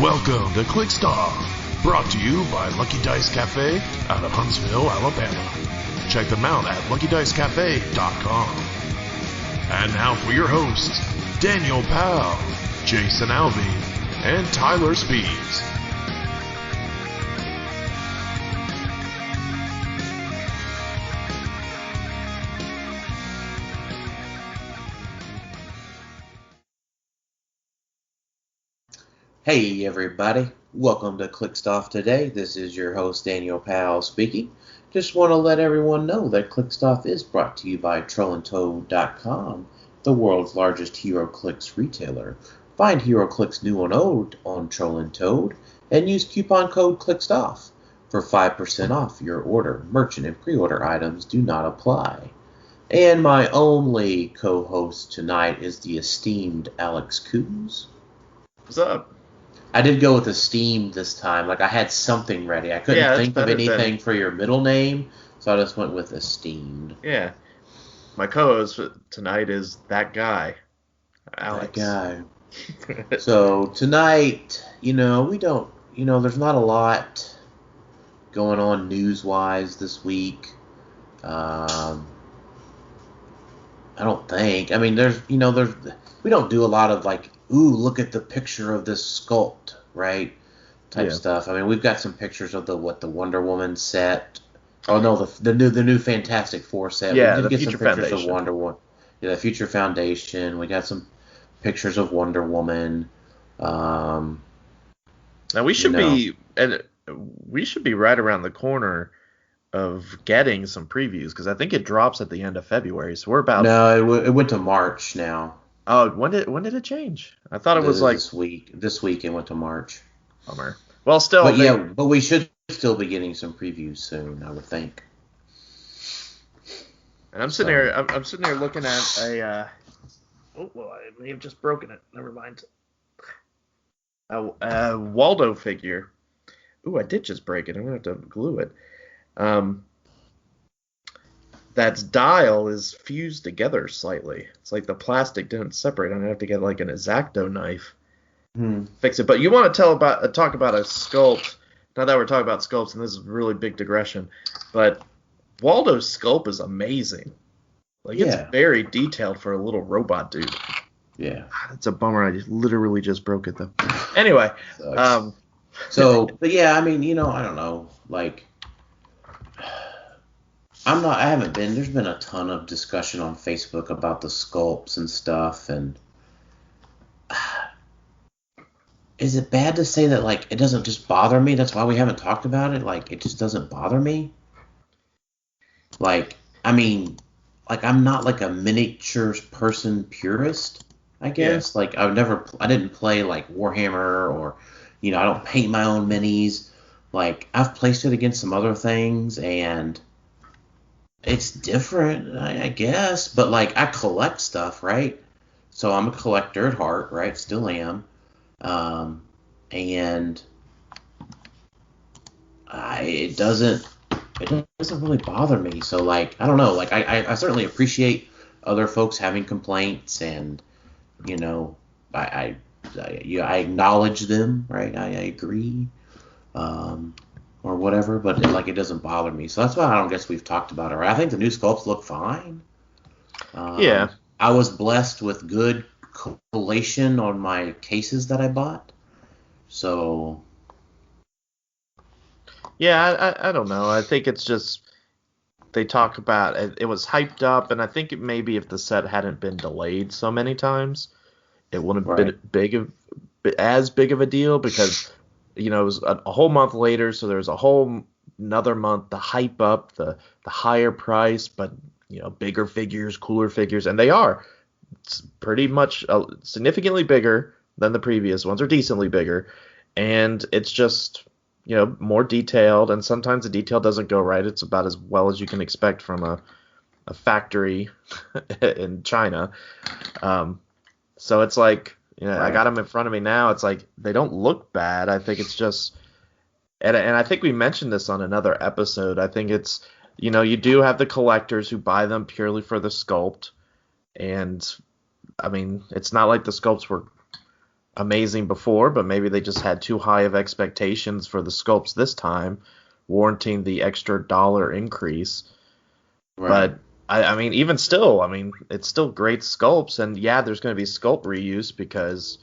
Welcome to Clixed Off, brought to you by Lucky Dice Cafe out of Huntsville, Alabama. Check them out at LuckyDiceCafe.com. And now for your hosts, Daniel Powell, Jason Alvey, and Tyler Speeds. Hey everybody, welcome to Clixed Off today. This is your host Daniel Powell speaking. Just want to let everyone know that Clixed Off is brought to you by TrollandToad.com, the world's largest Heroclix retailer. Find Heroclix new and old on Troll and Toad and use coupon code CLIXEDOFF for 5% off your order. Merchant and pre-order items do not apply. And my only co-host tonight is the esteemed Alex Cruzz. What's up? I did go with esteemed this time. Like, I had something ready. I couldn't think of anything for your middle name, so I just went with esteemed. Yeah. My co-host tonight is that guy, Alex. That guy. So, tonight, there's not a lot going on news-wise this week. I don't think. I mean, we don't do a lot of, like, ooh, look at the picture of this sculpt, right? Type stuff. I mean, we've got some pictures of the Wonder Woman set. Oh no, the new Fantastic Four set. Yeah, we did the get Future some pictures Foundation. of Wonder Woman. Yeah, the Future Foundation. We got some pictures of Wonder Woman. Now we should be right around the corner of getting some previews because I think it drops at the end of February. So we're about. No, it went to March now. Oh, when did it change? I thought it was like this week. This week it went to March. Bummer. Well, still. But we should still be getting some previews soon, I would think. And I'm sitting here. I'm sitting here looking at a. Oh well, I may have just broken it. Never mind. A Waldo figure. Ooh, I did just break it. I'm gonna have to glue it. That dial is fused together slightly. It's like the plastic didn't separate. I'm gonna have to get like an X-Acto knife, fix it. But you want to talk about a sculpt? Now that we're talking about sculpts, and this is a really big digression, but Waldo's sculpt is amazing. Like it's very detailed for a little robot dude. Yeah, it's a bummer. I literally just broke it though. Anyway, but yeah, I mean, I don't know, like. There's been a ton of discussion on Facebook about the sculpts and stuff, and is it bad to say that, like, it doesn't just bother me? That's why we haven't talked about it? Like, it just doesn't bother me? Like, I mean, like, I'm not, like, a miniatures person purist, I guess. Yeah. Like, I didn't play, like, Warhammer, or, I don't paint my own minis. Like, I've placed it against some other things, and it's different, I guess, but, like, I collect stuff, right? So I'm a collector at heart, right? Still am. And it doesn't really bother me. So, like, I don't know. Like, I certainly appreciate other folks having complaints, and, I acknowledge them, right? I agree. Or whatever, but it doesn't bother me. So that's why I don't guess we've talked about it. Right? I think the new sculpts look fine. I was blessed with good collation on my cases that I bought. So. Yeah, I don't know. I think it's just they talk about it was hyped up, and I think maybe if the set hadn't been delayed so many times, it wouldn't have been as big of a deal because. It was a whole month later, so there's a whole another month to hype up the higher price, but bigger figures, cooler figures, and they are pretty much significantly bigger than the previous ones, or decently bigger, and it's just more detailed, and sometimes the detail doesn't go right. It's about as well as you can expect from a factory in China, so it's like. I got them in front of me now. It's like they don't look bad. I think it's just, and I think we mentioned this on another episode. I think it's, you do have the collectors who buy them purely for the sculpt, and I mean, it's not like the sculpts were amazing before, but maybe they just had too high of expectations for the sculpts this time, warranting the extra dollar increase. Right. But I mean, even still, I mean, it's still great sculpts, and yeah, there's going to be sculpt reuse because,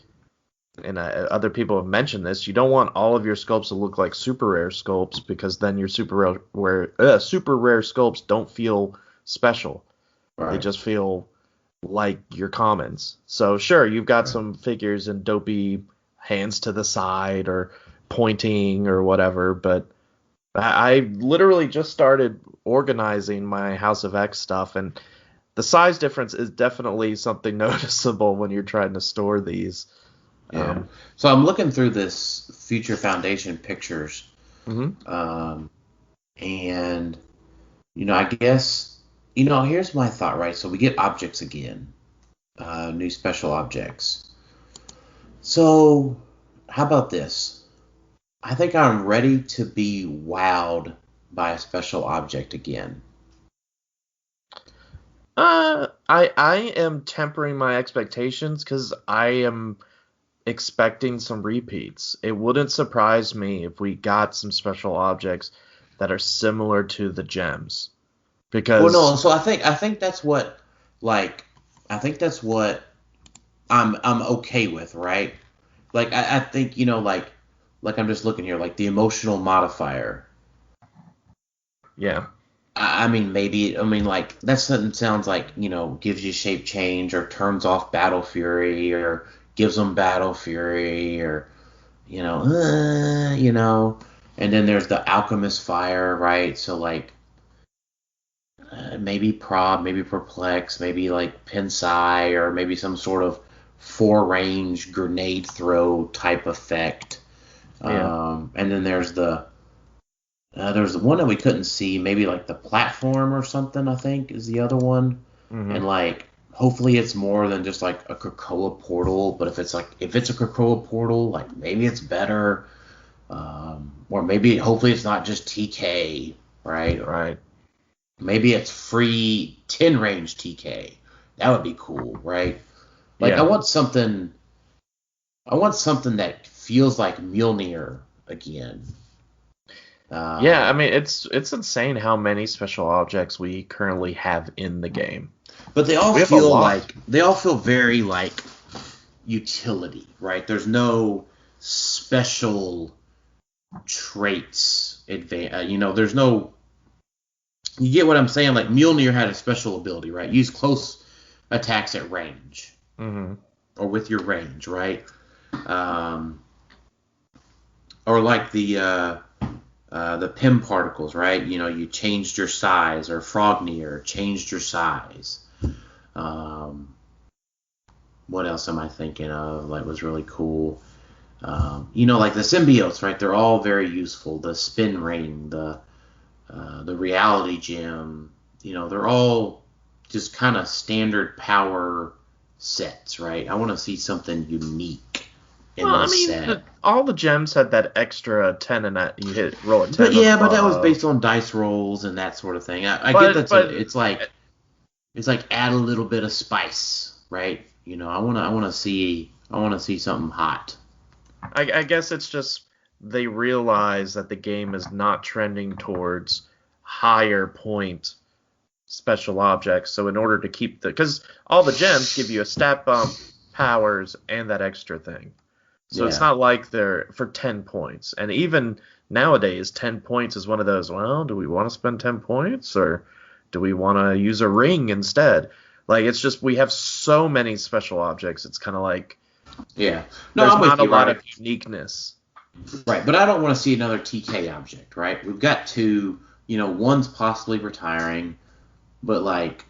and other people have mentioned this, you don't want all of your sculpts to look like super rare sculpts because then your super rare sculpts don't feel special. Right. They just feel like your commons. So sure, you've got some figures and dopey hands to the side or pointing or whatever, but I literally just started organizing my House of X stuff, and the size difference is definitely something noticeable when you're trying to store these. Yeah. So I'm looking through this Future Foundation pictures, Mm-hmm. and I guess here's my thought. Right. So we get objects again, new special objects. So how about this? I think I'm ready to be wowed by a special object again. I am tempering my expectations because I am expecting some repeats. It wouldn't surprise me if we got some special objects that are similar to the gems. Because Well, no. So I think that's what I'm okay with, right? Like I think like I'm just looking here, like the emotional modifier. yeah. I mean, maybe, like, that sentence sounds like, gives you shape change or turns off battle fury or gives them battle fury or, and then there's the alchemist fire, right? So, like, maybe prob, maybe perplex, maybe, like, pinsai or maybe some sort of four-range grenade throw type effect. Yeah. And then there's the one that we couldn't see, maybe like the platform or something, I think, is the other one. Mm-hmm. And like, hopefully it's more than just like a Krakoa portal, but if it's a Krakoa portal, like maybe it's better. Or maybe, hopefully it's not just TK, right? Right. Maybe it's free 10 range TK. That would be cool, right? Like, Yeah. I want something that feels like Mjolnir again. Yeah, I mean, it's insane how many special objects we currently have in the game. But they all We have a feel lot. very like utility, right? There's no special traits. There's no. You get what I'm saying? Like Mjolnir had a special ability, right? Use close attacks at range, Mm-hmm. or with your range, right? Or like the PIM particles, right? You changed your size, or Frognir changed your size. What else am I thinking of? Like, was really cool. Like the symbiotes, right? They're all very useful. The spin ring, the reality gem. They're all just kind of standard power sets, right? I want to see something unique in this set. All the gems had that extra 10 and that you roll a 10. But that was based on dice rolls and that sort of thing. I get that. It's like add a little bit of spice, right? I want to see something hot. I guess it's just they realize that the game is not trending towards higher point special objects. So in order to keep because all the gems give you a stat bump, powers, and that extra thing. So It's not like they're for 10 points. And even nowadays, 10 points is one of those, well, do we want to spend 10 points or do we want to use a ring instead? Like, it's just we have so many special objects. It's kind of like there's not a lot of uniqueness. Right, but I don't want to see another TK object, right? We've got two, one's possibly retiring, but like,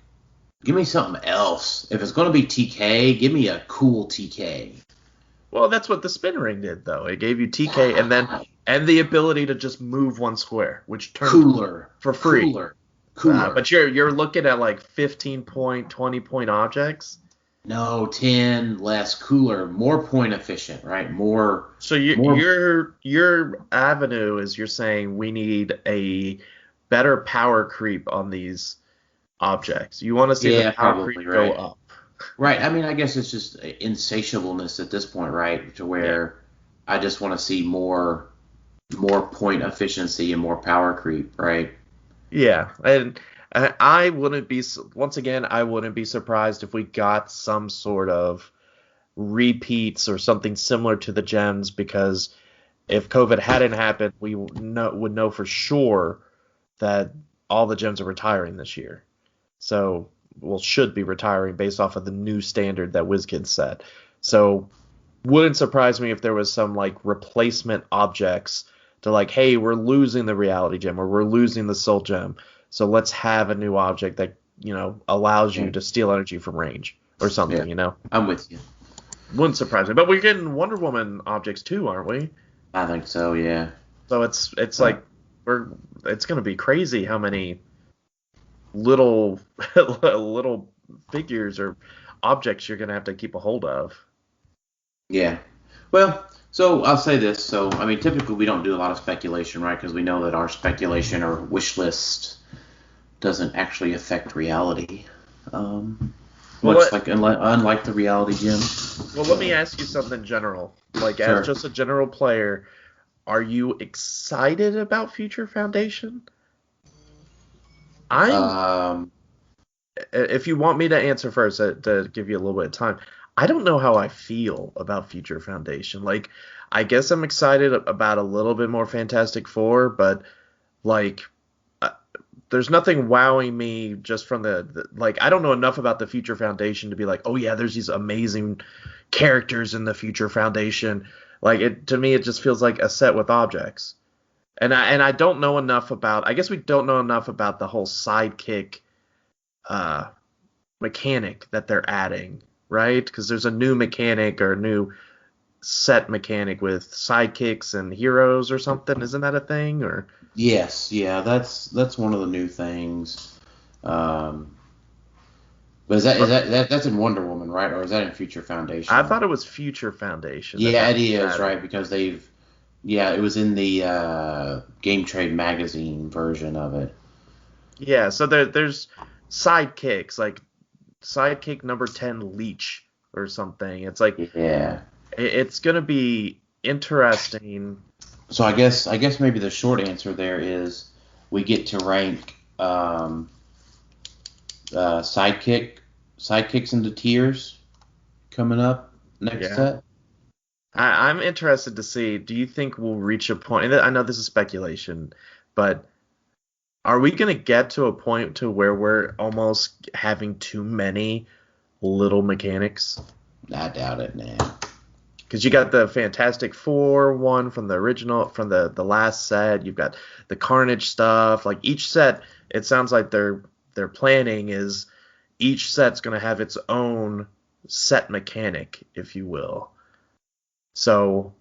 give me something else. If it's going to be TK, give me a cool TK. Well, that's what the spin ring did, though. It gave you TK and the ability to just move one square, which turned cooler for free. Cooler. But you're looking at like 15-point, 20-point objects. No, 10 less, cooler, more point efficient, right? More. So your avenue is you're saying we need a better power creep on these objects. You want to see the power creep go up. Right. I mean, I guess it's just insatiableness at this point, right? To where I just want to see more point efficiency and more power creep, right? Yeah, and I wouldn't be, once again, I wouldn't be surprised if we got some sort of repeats or something similar to the gems, because if COVID hadn't happened, we would know for sure that all the gems are retiring this year. So, well, should be retiring based off of the new standard that WizKids set. So, wouldn't surprise me if there was some like replacement objects to like, hey, we're losing the reality gem or we're losing the soul gem. So let's have a new object that, allows you to steal energy from range or something, I'm with you. Wouldn't surprise me. But we're getting Wonder Woman objects too, aren't we? I think so, yeah. So it's like it's going to be crazy how many little figures or objects you're going to have to keep a hold of. Yeah. Well, so I'll say this. So, I mean, typically we don't do a lot of speculation, right? Because we know that our speculation or wish list doesn't actually affect reality. Unlike the reality gem. Well, let me ask you something general. Like, Sure. as just a general player, are you excited about Future Foundation? If you want me to answer first, to give you a little bit of time, I don't know how I feel about Future Foundation. Like, I guess I'm excited about a little bit more Fantastic Four, but, like, there's nothing wowing me just from like, I don't know enough about the Future Foundation to be like, oh, yeah, there's these amazing characters in the Future Foundation. Like, to me, it just feels like a set with objects. And I don't know enough about, I guess we don't know enough about the whole sidekick mechanic that they're adding, right? Because there's a new mechanic or a new set mechanic with sidekicks and heroes or something. Isn't that a thing? Or yes, yeah, that's one of the new things. But is that's in Wonder Woman, right? Or is that in Future Foundation? I thought it was Future Foundation. Yeah, it is, right? Because it was in the Game Trade magazine version of it. Yeah, so there's sidekicks, like sidekick number 10 Leech or something. It's like, yeah, it's gonna be interesting. So I guess maybe the short answer there is we get to rank sidekicks into tiers coming up next set. I'm interested to see, do you think we'll reach a point, and I know this is speculation, but are we going to get to a point to where we're almost having too many little mechanics? I doubt it, man. Because you got the Fantastic Four one from the original, from the last set. You've got the Carnage stuff. Like, each set, it sounds like their planning is each set's going to have its own set mechanic, if you will. So,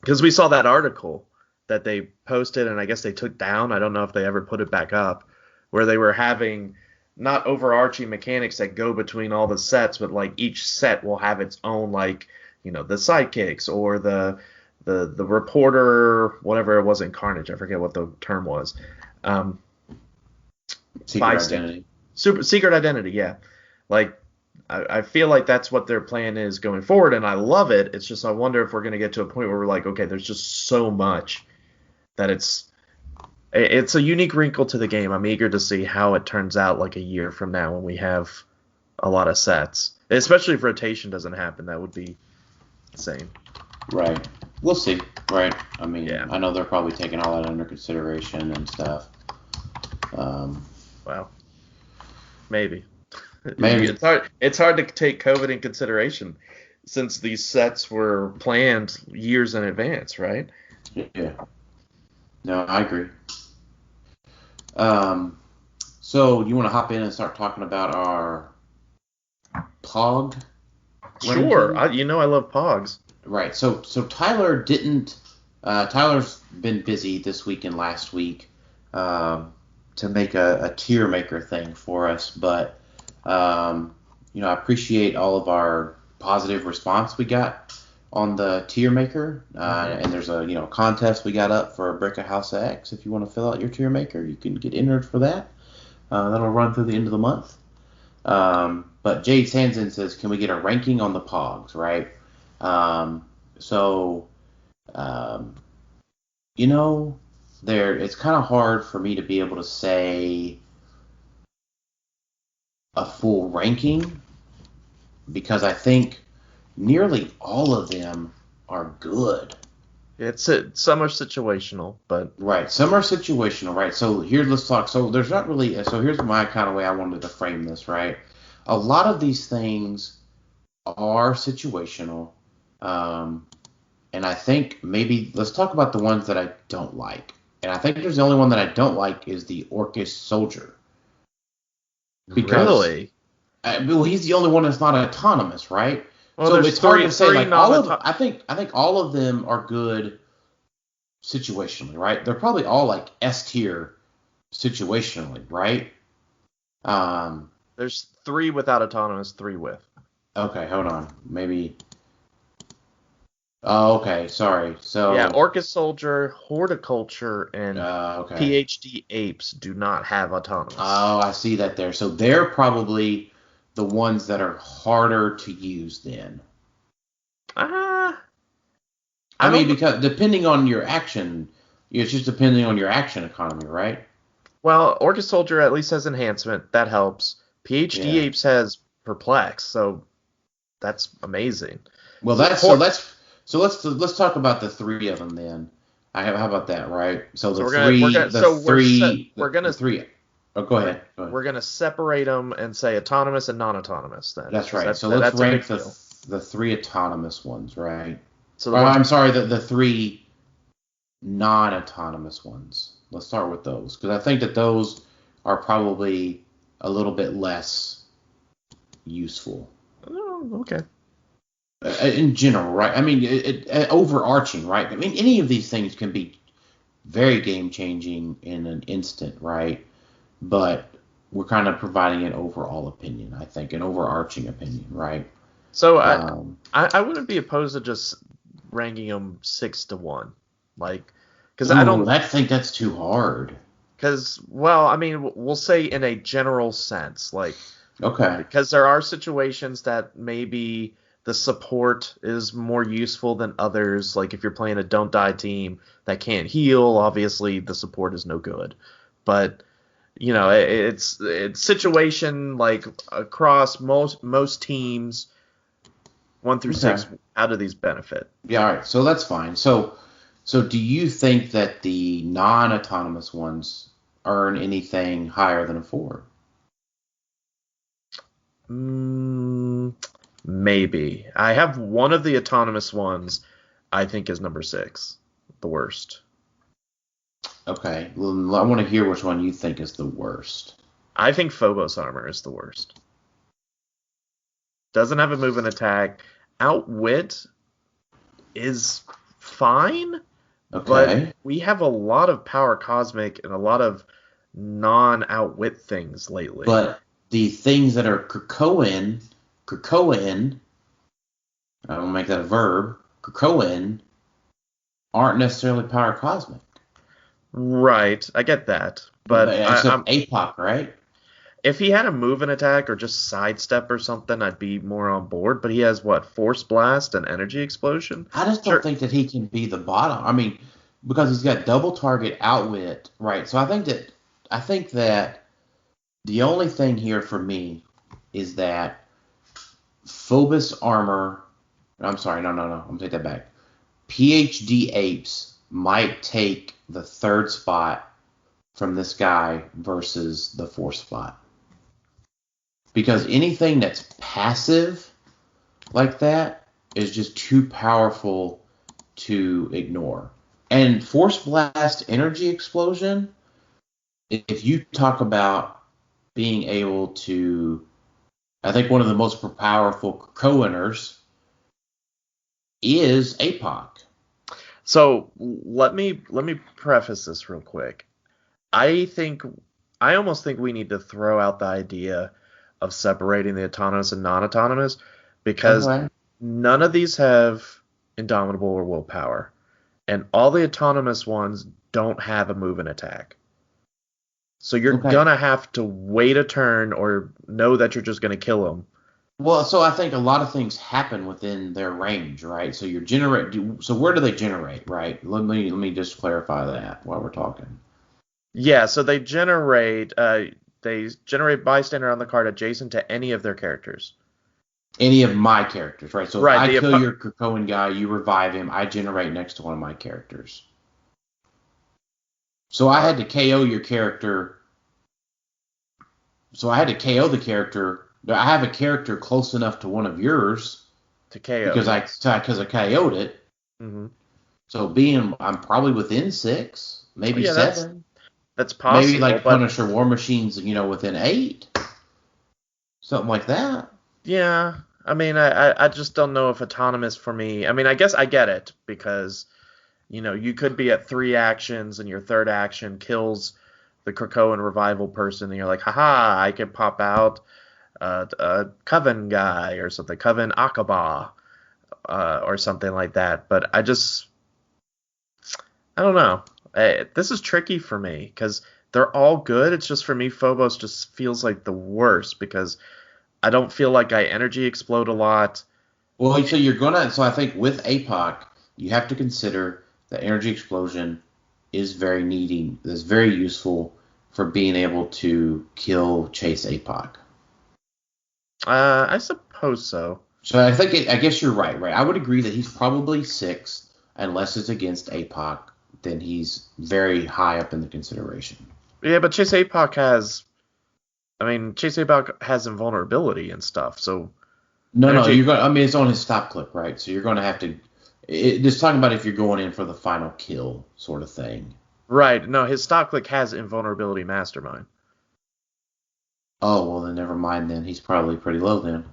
because we saw that article that they posted, and I guess they took down, I don't know if they ever put it back up, where they were having not overarching mechanics that go between all the sets, but like each set will have its own, like, the sidekicks or the reporter, whatever it was in Carnage, I forget what the term was. Secret identity. Secret identity, yeah. Like, I feel like that's what their plan is going forward, and I love it. It's just I wonder if we're going to get to a point where we're like, okay, there's just so much that it's a unique wrinkle to the game. I'm eager to see how it turns out like a year from now when we have a lot of sets. Especially if rotation doesn't happen, that would be insane. Right. We'll see. Right. I mean, yeah. I know they're probably taking all that under consideration and stuff. Well, maybe. Maybe. It's hard to take COVID in consideration since these sets were planned years in advance, right? Yeah. No, I agree. So you want to hop in and start talking about our Pog? Sure. I love Pogs. Right. So Tyler didn't. Tyler's been busy this week and last week to make a tier maker thing for us, but I appreciate all of our positive response we got on the tier maker, and there's a contest we got up for a Brick of House X. If you want to fill out your tier maker, you can get entered for that. That'll run through the end of the month. But Jade Sanson says, can we get a ranking on the pogs, right? So, you know, it's kind of hard for me to be able to say a full ranking because I think nearly all of them are good. Some are situational, but right. Some are situational, right? So let's talk. So there's not really. So here's my kind of way I wanted to frame this, right? A lot of these things are situational, and I think maybe let's talk about the ones that I don't like. And I think there's the only one that I don't like is the Orcish Soldier. Because, really, well, he's the only one that's not autonomous, right? well, so there's it's hard to say like all of. non-auto- I think all of them are good situationally, right? They're probably all like S tier situationally, right? There's 3 without autonomous, 3 with. Okay, hold on. Maybe. Oh, okay. Sorry. So Yeah, Orcish Soldier, Horticulture, and okay. PhD Apes do not have autonomous. Oh, I see that there. So they're probably the ones that are harder to use then. I mean, because depending on your action, it's just depending on your action economy, right? Well, Orcish Soldier at least has enhancement. That helps. PhD Apes has Perplex, so that's amazing. Well, let's talk about the 3 of them then. How about that, right? So the three. Oh, go ahead. We're gonna separate them and say autonomous and non-autonomous then. That's right. So let's rank the 3 autonomous ones, right? So I'm sorry, the 3 non-autonomous ones. Let's start with those because I think that those are probably a little bit less useful. Oh, okay. In general, right? I mean, overarching, right? I mean, any of these things can be very game-changing in an instant, right? But we're kind of providing an overall opinion, I think, an overarching opinion, right? So I wouldn't be opposed to just ranking them 6 to 1, like, because I think that's too hard. Because, well, I mean, we'll say in a general sense, like, okay, because there are situations that maybe the support is more useful than others. Like if you're playing a don't die team that can't heal, obviously the support is no good. But you know, it's situation like across most teams, 1 through 6, how do these benefit? Yeah, all right. So that's fine. So do you think that the non-autonomous ones earn anything higher than a 4? Maybe. I have one of the autonomous ones I think is number 6, the worst. Okay. Well, I want to hear which one you think is the worst. I think Phobos Armor is the worst. Doesn't have a move and attack. Outwit is fine. Okay. But we have a lot of Power Cosmic and a lot of non-outwit things lately. But the things that are Krakoan, I will make that a verb, Krakoan, aren't necessarily Power Cosmic. Right, I get that. But except APOC, right? If he had a move and attack or just sidestep or something, I'd be more on board. But he has what? Force Blast and Energy Explosion? I just don't think that he can be the bottom. I mean, because he's got double target outwit, right? So I think that the only thing here for me is that Phobos Armor. I'm sorry, no. I'm gonna take that back. PhD Apes might take the 3rd spot from this guy versus the 4th spot. Because anything that's passive like that is just too powerful to ignore. And Force Blast Energy Explosion, if you talk about being able to, I think one of the most powerful co-winners is APOC. So let me preface this real quick. I almost think we need to throw out the idea of separating the autonomous and non-autonomous because none of these have Indomitable or Willpower, and all the autonomous ones don't have a move and attack. So you're Okay. gonna have to wait a turn or know that you're just gonna kill him. Well, so I think a lot of things happen within their range, right? So So where do they generate, right? Let me just clarify that while we're talking. Yeah, so they generate bystander on the card adjacent to any of their characters. Any of my characters, right? So if Right, I kill your Krakoan guy, you revive him, I generate next to one of my characters. So I had to KO your character. So I had to KO the character. I have a character close enough to one of yours to KO because I KO'd it. Mm-hmm. So I'm probably within 6, maybe 7. That's possible. Maybe like Punisher War Machines, within 8, something like that. Yeah, I mean, I just don't know if autonomous for me. I mean, I guess I get it because you could be at 3 actions and your third action kills the Krakoan revival person, and you're like, haha, I can pop out a Coven guy or something, Coven Akaba, or something like that. But I don't know. This is tricky for me because they're all good. It's just for me, Phobos just feels like the worst because I don't feel like I energy explode a lot. Well, so I think with APOC, you have to consider the energy explosion is very very useful for being able to chase APOC. I suppose so. So I guess you're right. I would agree that he's probably 6th, unless it's against APOC, then he's very high up in the consideration. Yeah, but Chase APOC has invulnerability and stuff, so... No, it's on his stop clip, right? So you're going to have to... just talking about if you're going in for the final kill sort of thing. Right, no, his stop click has invulnerability mastermind. Oh, well, then never mind then. He's probably pretty low then.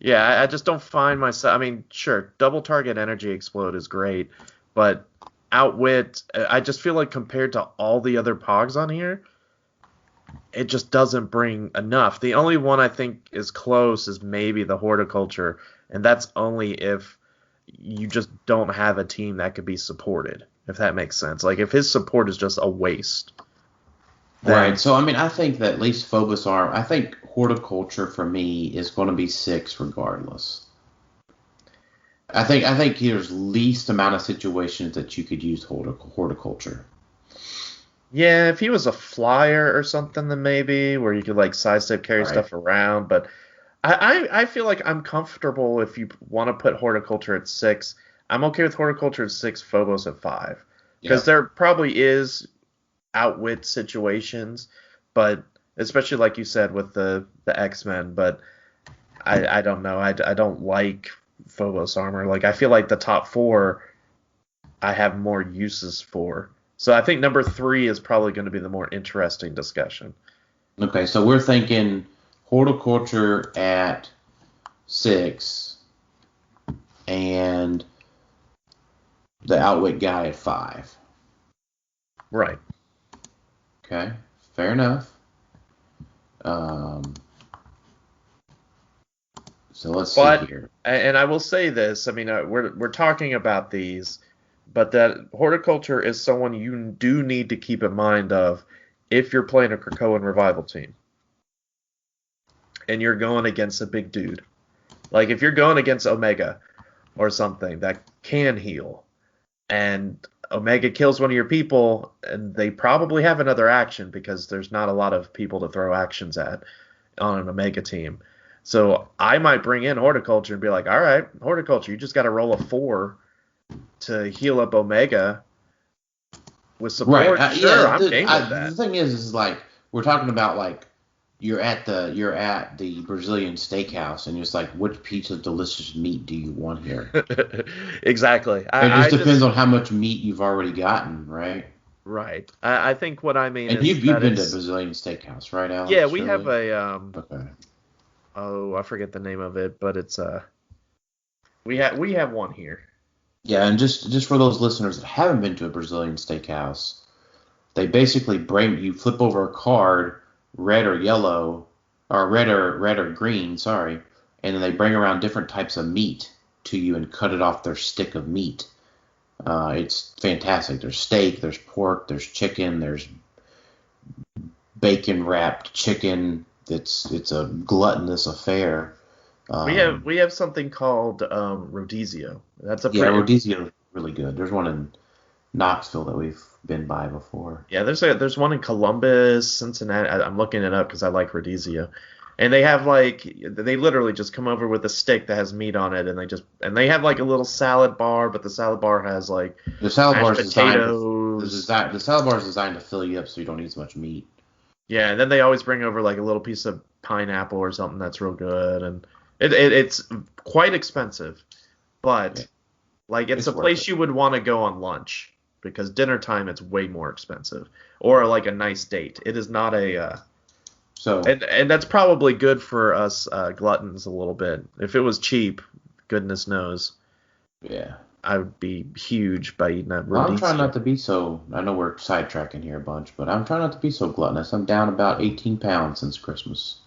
Yeah, I just don't find myself... I mean, sure, double target energy explode is great, but outwit... I just feel like compared to all the other pogs on here, it just doesn't bring enough. The only one I think is close is maybe the horticulture, and that's only if you just don't have a team that could be supported, if that makes sense. Like, if his support is just a waste... Right. So, I mean, I think that at least Phobos I think horticulture for me is going to be 6 regardless. I think there's least amount of situations that you could use horticulture. Yeah, if he was a flyer or something, then maybe where you could like sidestep carry stuff around. But I feel like I'm comfortable if you want to put horticulture at 6. I'm okay with horticulture at 6, Phobos at 5, because there probably is outwit situations, but especially like you said with the X-Men. But I don't know. I don't like Phobos armor. Like, I feel like the top 4 I have more uses for. So I think number 3 is probably going to be the more interesting discussion. Okay, so we're thinking horticulture at 6 and the outwit guy at 5. Right. Okay, fair enough. So let's see here. And I will say this. I mean, we're talking about these, but that horticulture is someone you do need to keep in mind of if you're playing a Krakoan revival team and you're going against a big dude. Like, if you're going against Omega or something that can heal, and Omega kills one of your people, and they probably have another action because there's not a lot of people to throw actions at on an Omega team. So I might bring in horticulture and be like, all right, horticulture, you just got to roll a 4 to heal up Omega with support. Right. Sure, I'm game with that. The thing is like, we're talking about like, you're at the Brazilian steakhouse and it's like, which piece of delicious meat do you want here? Exactly. It just depends on how much meat you've already gotten, right? Right. I think what I mean and is you've been to Brazilian steakhouse, right, Alex? Yeah, we have a okay. Oh, I forget the name of it, but it's we have one here. Yeah, and just for those listeners that haven't been to a Brazilian steakhouse, they basically you flip over a card, red or yellow, or red or green, sorry, and then they bring around different types of meat to you and cut it off their stick of meat. It's fantastic. There's steak, there's pork, there's chicken, there's bacon wrapped chicken. It's a gluttonous affair. We have something called Rodizio. That's a Rodizio is really good. There's one in Knoxville that we've been by before. Yeah, there's one in Columbus, Cincinnati. I'm looking it up because I like Rodizio. And they have they literally just come over with a stick that has meat on it, and they have like a little salad bar, but the salad bar has like the salad bar is potatoes. The salad bar is designed to fill you up so you don't eat as much meat. Yeah, and then they always bring over like a little piece of pineapple or something that's real good, and it's quite expensive, but it's a place you would want to go on lunch because dinner time it's way more expensive, or like a nice date. It is not a and that's probably good for us gluttons a little bit. If it was cheap, goodness knows. Yeah. I would be huge by eating that. Well, I'm trying not to be so. I know we're sidetracking here a bunch, but I'm trying not to be so gluttonous. I'm down about 18 pounds since Christmas.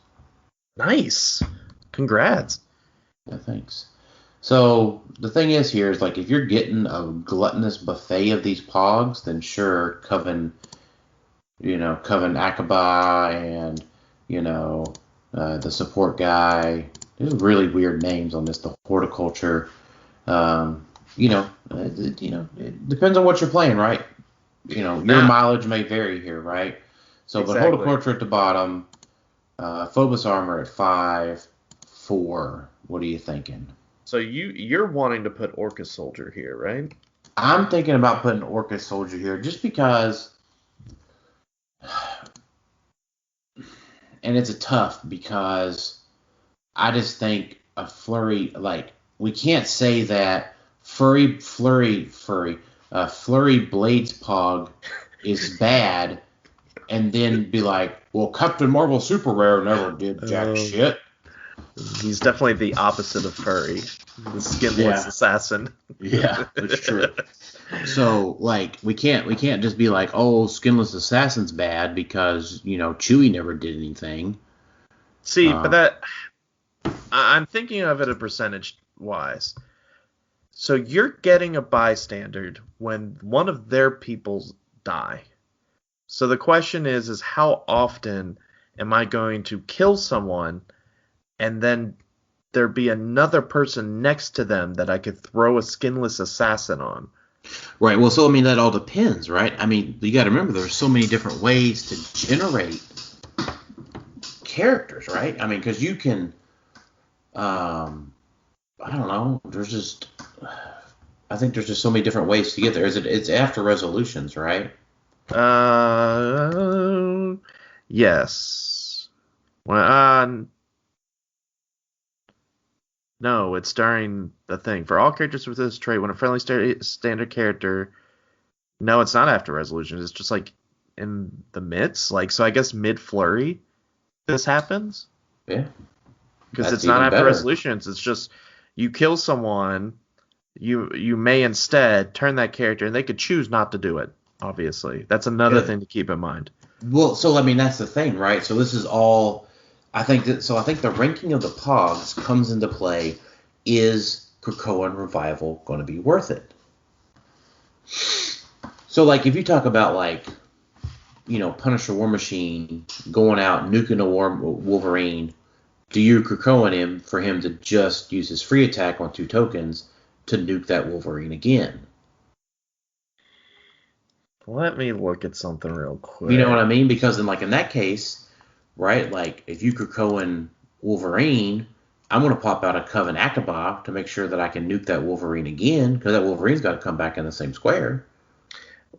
Nice. Congrats. Yeah, thanks. So the thing is here is if you're getting a gluttonous buffet of these pogs, then sure, Coven Akaba and the support guy. There's really weird names on this. The horticulture. It depends on what you're playing, right? Your mileage may vary here, right? So, exactly. But horticulture at the bottom, Phobos armor at 5, 4. What are you thinking? So you're wanting to put Orca Soldier here, right? I'm thinking about putting Orca Soldier here just because, and it's tough because I just think a flurry, we can't say that Flurry Blades Pog is bad and then be like, well, Captain Marvel Super Rare never did jack shit. He's definitely the opposite of Furry, the skinless assassin. Yeah, that's true. So, we can't just be like, oh, skinless assassin's bad because, Chewie never did anything. See, but I'm thinking of it a percentage-wise. So you're getting a bystander when one of their people die. So the question is how often am I going to kill someone and then there be another person next to them that I could throw a skinless assassin on? Right. Well, so, that all depends, right? You got to remember there's so many different ways to generate characters, right? Because you can, I don't know, I think there's just so many different ways to get there. It's after resolutions, right? Yes. Well, no, it's during the thing. For all characters with this trait, when a friendly standard character... No, it's not after resolutions. It's just, in the midst. So I guess mid-flurry this happens? Yeah. Because it's not after resolutions. It's just you kill someone... You may instead turn that character, and they could choose not to do it, obviously. That's another thing to keep in mind. Well, so, that's the thing, right? So this is all... I think the ranking of the pogs comes into play. Is Krakoa and Revival going to be worth it? So, if you talk about, Punisher War Machine going out, nuking a Wolverine, do you Krakoa him for him to just use his free attack on 2 tokens to nuke that Wolverine again? Let me look at something real quick. You know what I mean? Because in that case, right, if you Krakoa Wolverine, I'm going to pop out a Coven Akaba to make sure that I can nuke that Wolverine again, because that Wolverine's got to come back in the same square.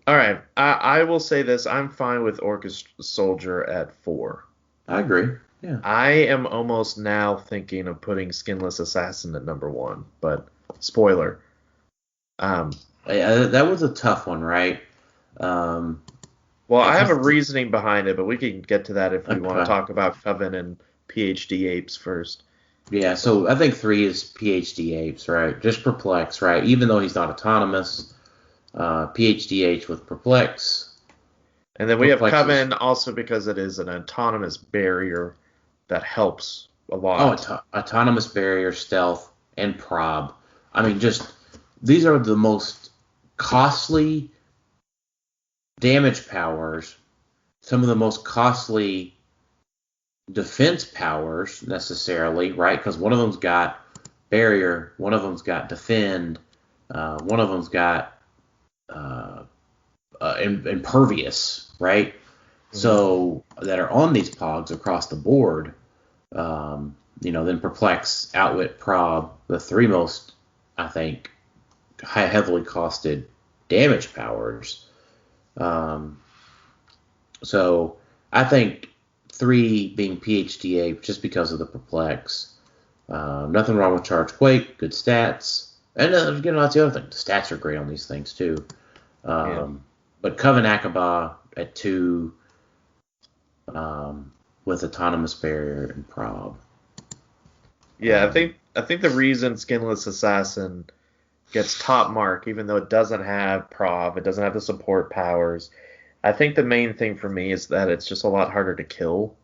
All right. I will say this. I'm fine with Orca Soldier at 4. I agree. Yeah. I am almost now thinking of putting Skinless Assassin at number 1, but... Spoiler. That was a tough one, right? Well, I have a reasoning behind it, but we can get to that if we want to talk about Coven and PhD Apes first. Yeah, so I think 3 is PhD Apes, right? Just Perplex, right? Even though he's not autonomous, PhDH with Perplex. And then we have Coven also because it is an autonomous barrier that helps a lot. Oh, autonomous barrier, stealth, and prob. These are the most costly damage powers some of the most costly defense powers necessarily, right? Because one of them's got barrier, one of them's got defend, one of them's got impervious, right? Mm-hmm. So that are on these pogs across the board. Then perplex, outwit, prob, the three most, I think, heavily costed damage powers. So I think 3 being PHDA just because of the perplex. Nothing wrong with Charge Quake, good stats. And again, that's the other thing. The stats are great on these things too. But Coven Akaba at 2 with Autonomous Barrier and Prob. Yeah, I think the reason Skinless Assassin gets top mark, even though it doesn't have Prob, it doesn't have the support powers. I think the main thing for me is that it's just a lot harder to kill.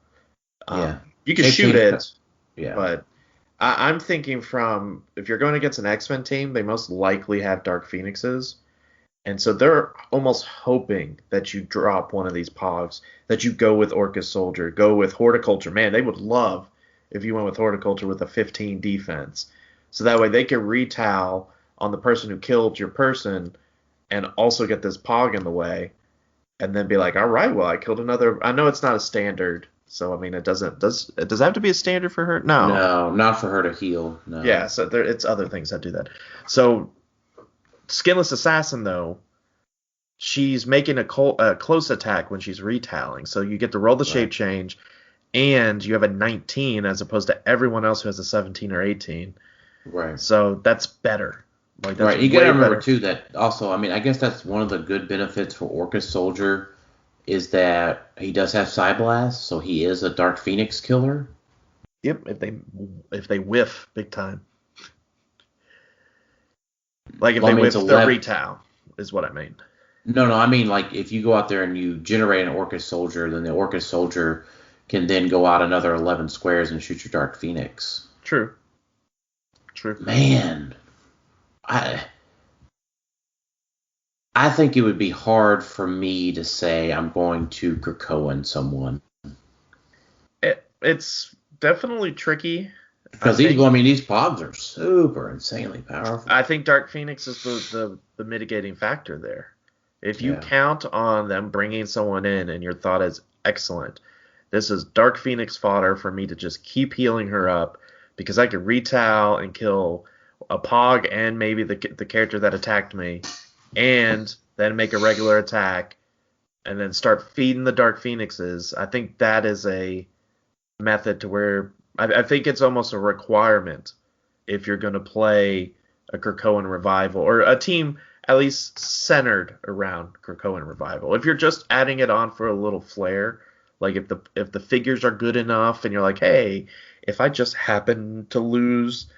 You can shoot it, but I'm thinking from, if you're going against an X-Men team, they most likely have Dark Phoenixes. And so they're almost hoping that you drop one of these pogs, that you go with Orcus Soldier, go with Horticulture. Man, they would love if you went with Horticulture with a 15 defense. So that way they could retowel on the person who killed your person and also get this pog in the way and then be like, all right, well, I killed another. I know it's not a standard. So, I mean, does it have to be a standard for her? No, not for her to heal. No. Yeah, so it's other things that do that. So, Skinless Assassin, though, she's making a close attack when she's retoweling. So, you get to roll the shape change, and you have a 19 as opposed to everyone else who has a 17 or 18. Right. So, that's better. That's right. You got to remember, too, that also, I mean, I guess that's one of the good benefits for Orcus Soldier is that he does have Psyblast, so he is a Dark Phoenix killer. Yep, if they whiff big time. Like if they whiff the retow is what I mean. No, I mean like if you go out there and you generate an Orcus Soldier, then the Orcus Soldier can then go out another 11 squares and shoot your Dark Phoenix. True. Man, I think it would be hard for me to say I'm going to Krakoan someone. It's definitely tricky. Because these pogs are super insanely powerful. I think Dark Phoenix is the mitigating factor there. If you count on them bringing someone in and your thought is excellent, this is Dark Phoenix fodder for me to just keep healing her up because I could retow and kill a pog and maybe the character that attacked me. And then make a regular attack, and then start feeding the Dark Phoenixes. I think that is a method to where I think it's almost a requirement if you're going to play a Krakoan Revival or a team at least centered around Krakoan Revival. If you're just adding it on for a little flair, like if the figures are good enough and you're like, hey, if I just happen to lose,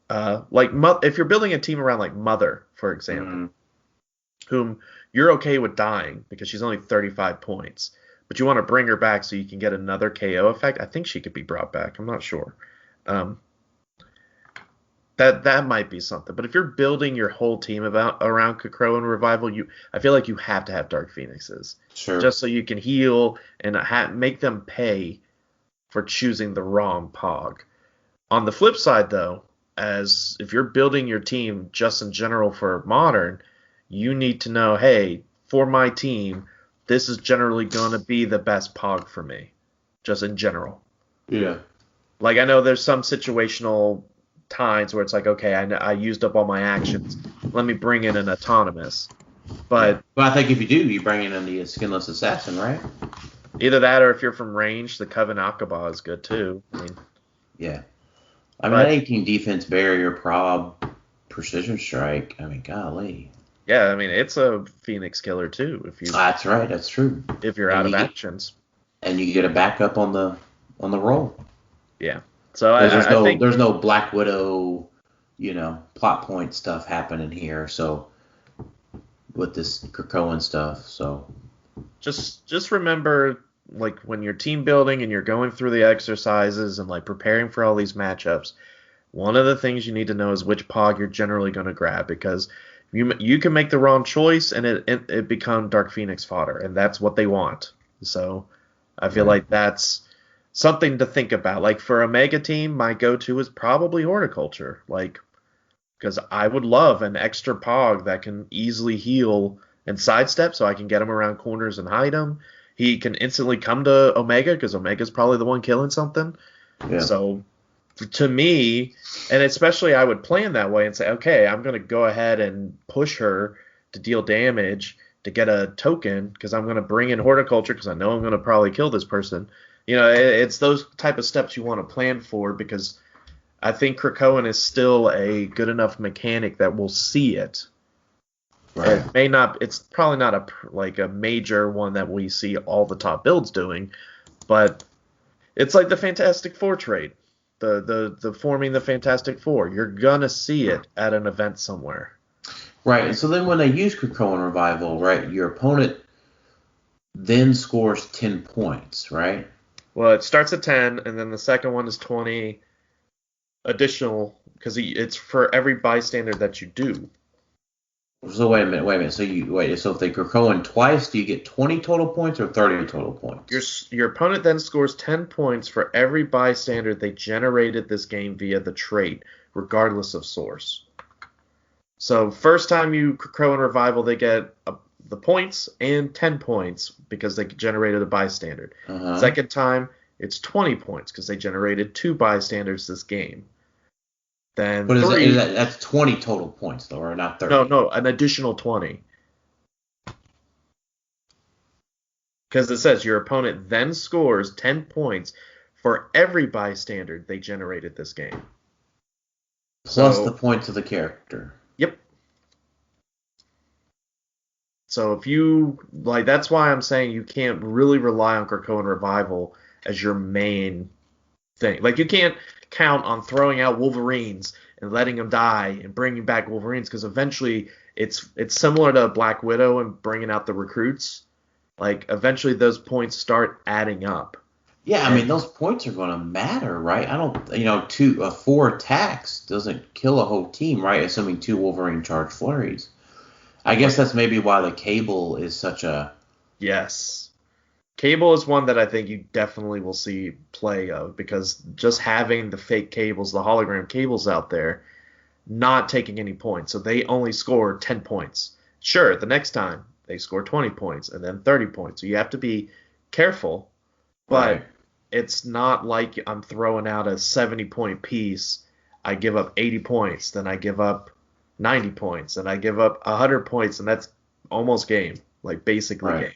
if you're building a team around like Mother, for example, whom you're okay with dying because she's only 35 points, but you want to bring her back so you can get another KO effect. I think she could be brought back. I'm not sure. That might be something. But if you're building your whole team around Krakoan Revival, I feel like you have to have Dark Phoenixes. Sure. Just so you can heal and make them pay for choosing the wrong pog. On the flip side, though, as if you're building your team just in general for Modern, you need to know, hey, for my team, this is generally going to be the best pog for me, just in general. Yeah. Like, I know there's some situational times where it's like, okay, I used up all my actions. Let me bring in an autonomous. But I think if you do, you bring in the Skinless Assassin, right? Either that or if you're from range, the Coven Akaba is good, too. Yeah. I mean, 18 defense, barrier, prob, precision strike. I mean, golly. Yeah, I mean, it's a Phoenix killer, too. That's right, that's true. If you're out of actions. And you get a backup on the roll. Yeah. So I think there's no Black Widow, plot point stuff happening here, so with this Krakoan stuff, so. Just remember, like, when you're team building and you're going through the exercises and, like, preparing for all these matchups, one of the things you need to know is which pog you're generally going to grab, because you can make the wrong choice and it become Dark Phoenix fodder, and that's what they want. So I feel like that's something to think about. Like for a mega team, my go-to is probably horticulture. Like, because I would love an extra pog that can easily heal and sidestep so I can get him around corners and hide him. He can instantly come to Omega because Omega's probably the one killing something. Yeah. So to me, and especially I would plan that way and say, okay, I'm going to go ahead and push her to deal damage to get a token because I'm going to bring in horticulture because I know I'm going to probably kill this person. You know, it's those type of steps you want to plan for because I think Krakoan is still a good enough mechanic that we'll see it. Right. It may not. It's probably not a major one that we see all the top builds doing, but it's like the Fantastic Four trade, the forming the Fantastic Four. You're gonna see it at an event somewhere. Right. And so then when they use Krakoan Revival, right, your opponent then scores 10 points, right? Well, it starts at 10, and then the second one is 20 additional because it's for every bystander that you do. So wait a minute. So if they Krakoan twice, do you get 20 total points or 30 total points? Your opponent then scores 10 points for every bystander they generated this game via the trait, regardless of source. So first time you Krakoan Revival, they get the points and 10 points because they generated a bystander. Second time, it's 20 points because they generated 2 bystanders this game. Then but that's 20 total points, though, or not 30? No, an additional 20. Because it says your opponent then scores 10 points for every bystander they generated this game. Plus the points of the character. Yep. So if you, like, that's why I'm saying you can't really rely on Krakoan Revival as your main thing. Like, you can't count on throwing out Wolverines and letting them die and bringing back Wolverines because eventually it's similar to Black Widow and bringing out the recruits. Like, eventually those points start adding up. Yeah, I mean, those points are going to matter, right? I don't, 4 attacks doesn't kill a whole team, right? Assuming 2 Wolverine charge flurries. I guess that's maybe why the Cable is such a... Yes. Cable is one that I think you definitely will see play of because just having the fake cables, the hologram cables out there, not taking any points. So they only score 10 points. Sure, the next time they score 20 points and then 30 points. So you have to be careful, but it's not like I'm throwing out a 70-point piece. I give up 80 points, then I give up 90 points, and I give up 100 points, and that's almost game, like basically game.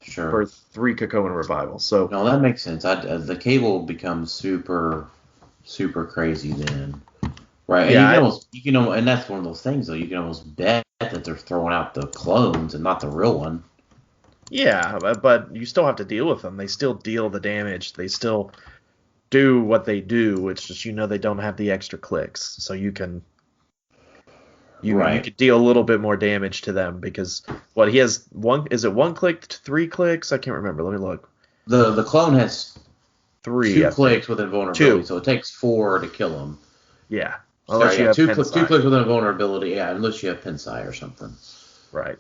Sure. For 3 Krakoan Revivals. So no, that makes sense. The Cable becomes super, super crazy then, right? Yeah, and you can almost, and that's one of those things though. You can almost bet that they're throwing out the clones and not the real one. Yeah, but you still have to deal with them. They still deal the damage. They still do what they do. It's just they don't have the extra clicks, so you can. You could deal a little bit more damage to them because he has is it 1 click to 3 clicks? I can't remember. Let me look. The clone has 3 2 clicks with invulnerability, 2. So it takes 4 to kill him. Yeah. Unless you have 2 clicks with invulnerability, unless you have Pensai or something. Right.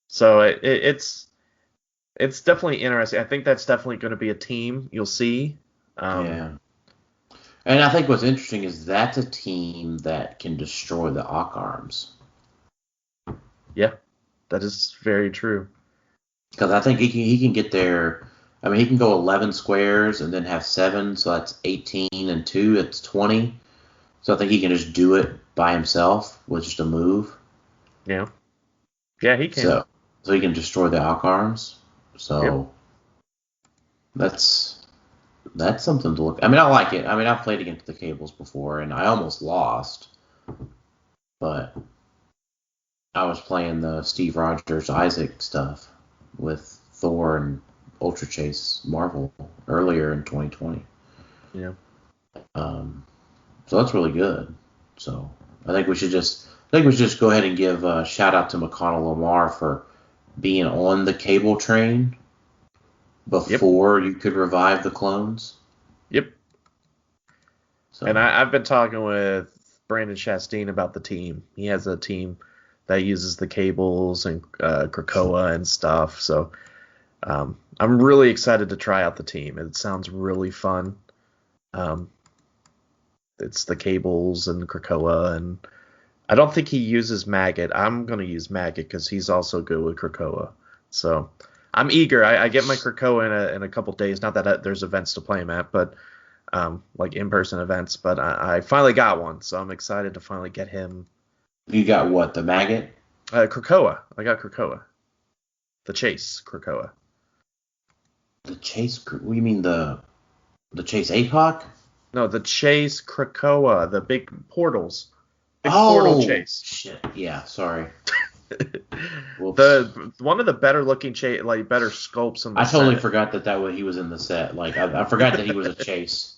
So it's definitely interesting. I think that's definitely going to be a team you'll see. Yeah. And I think what's interesting is that's a team that can destroy the Ock Arms. Yeah, that is very true. Because I think he can get there. I mean, he can go 11 squares and then have 7, so that's 18 and 2, it's 20. So I think he can just do it by himself with just a move. Yeah. Yeah, he can. So he can destroy the Ock Arms. So that's something to look. I mean, I like it. I mean, I've played against the Cables before, and I almost lost. But I was playing the Steve Rogers Isaac stuff with Thor and Ultra Chase Marvel earlier in 2020. Yeah. So that's really good. So I think we should just go ahead and give a shout out to McConnell Lamar for being on the Cable train before you could revive the clones. Yep. So. And I've been talking with Brandon Chastain about the team. He has a team that uses the Cables and Krakoa and stuff. So I'm really excited to try out the team. It sounds really fun. It's the Cables and Krakoa, and I don't think he uses Maggot. I'm going to use Maggot because he's also good with Krakoa. So I'm eager. I get my Krakoa in a couple days. Not that there's events to play him at, but like in-person events. But I finally got one, so I'm excited to finally get him. You got what, the Maggot? Krakoa. I got Krakoa. The Chase Krakoa. The Chase? What, you mean the Chase APOC? No, the Chase Krakoa, the big portals. Big Oh, portal chase. Shit. Yeah, sorry. One of the better looking like better sculpts in the I totally set. forgot that he was in the set. Like I forgot that he was a Chase.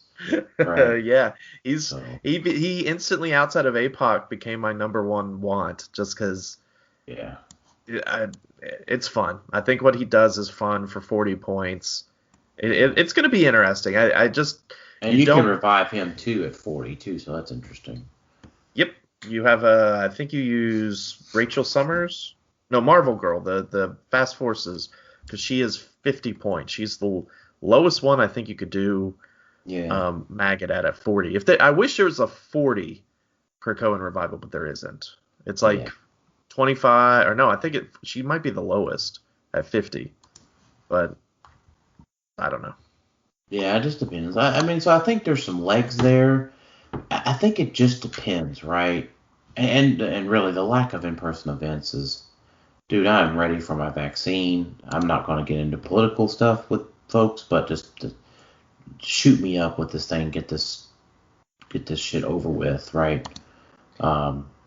Right. Yeah, he instantly outside of APOC became my number one want just because. Yeah. It's fun. I think what he does is fun for 40 points. It's going to be interesting. And you can revive him too at 40 too, so that's interesting. Yep. You have I think you use Rachel Summers. No, Marvel Girl, the Fast Forces, because she is 50 points. She's the lowest one I think you could do. Yeah. Maggot at 40. I wish there was a 40 Krakoan revival, but there isn't. It's like 25 or no, I think she might be the lowest at 50, but I don't know. Yeah, it just depends. I mean, so I think there's some legs there. I think it just depends, right? And really, the lack of in-person events is, dude, I'm ready for my vaccine. I'm not going to get into political stuff with folks, but just to shoot me up with this thing, get this shit over with, right?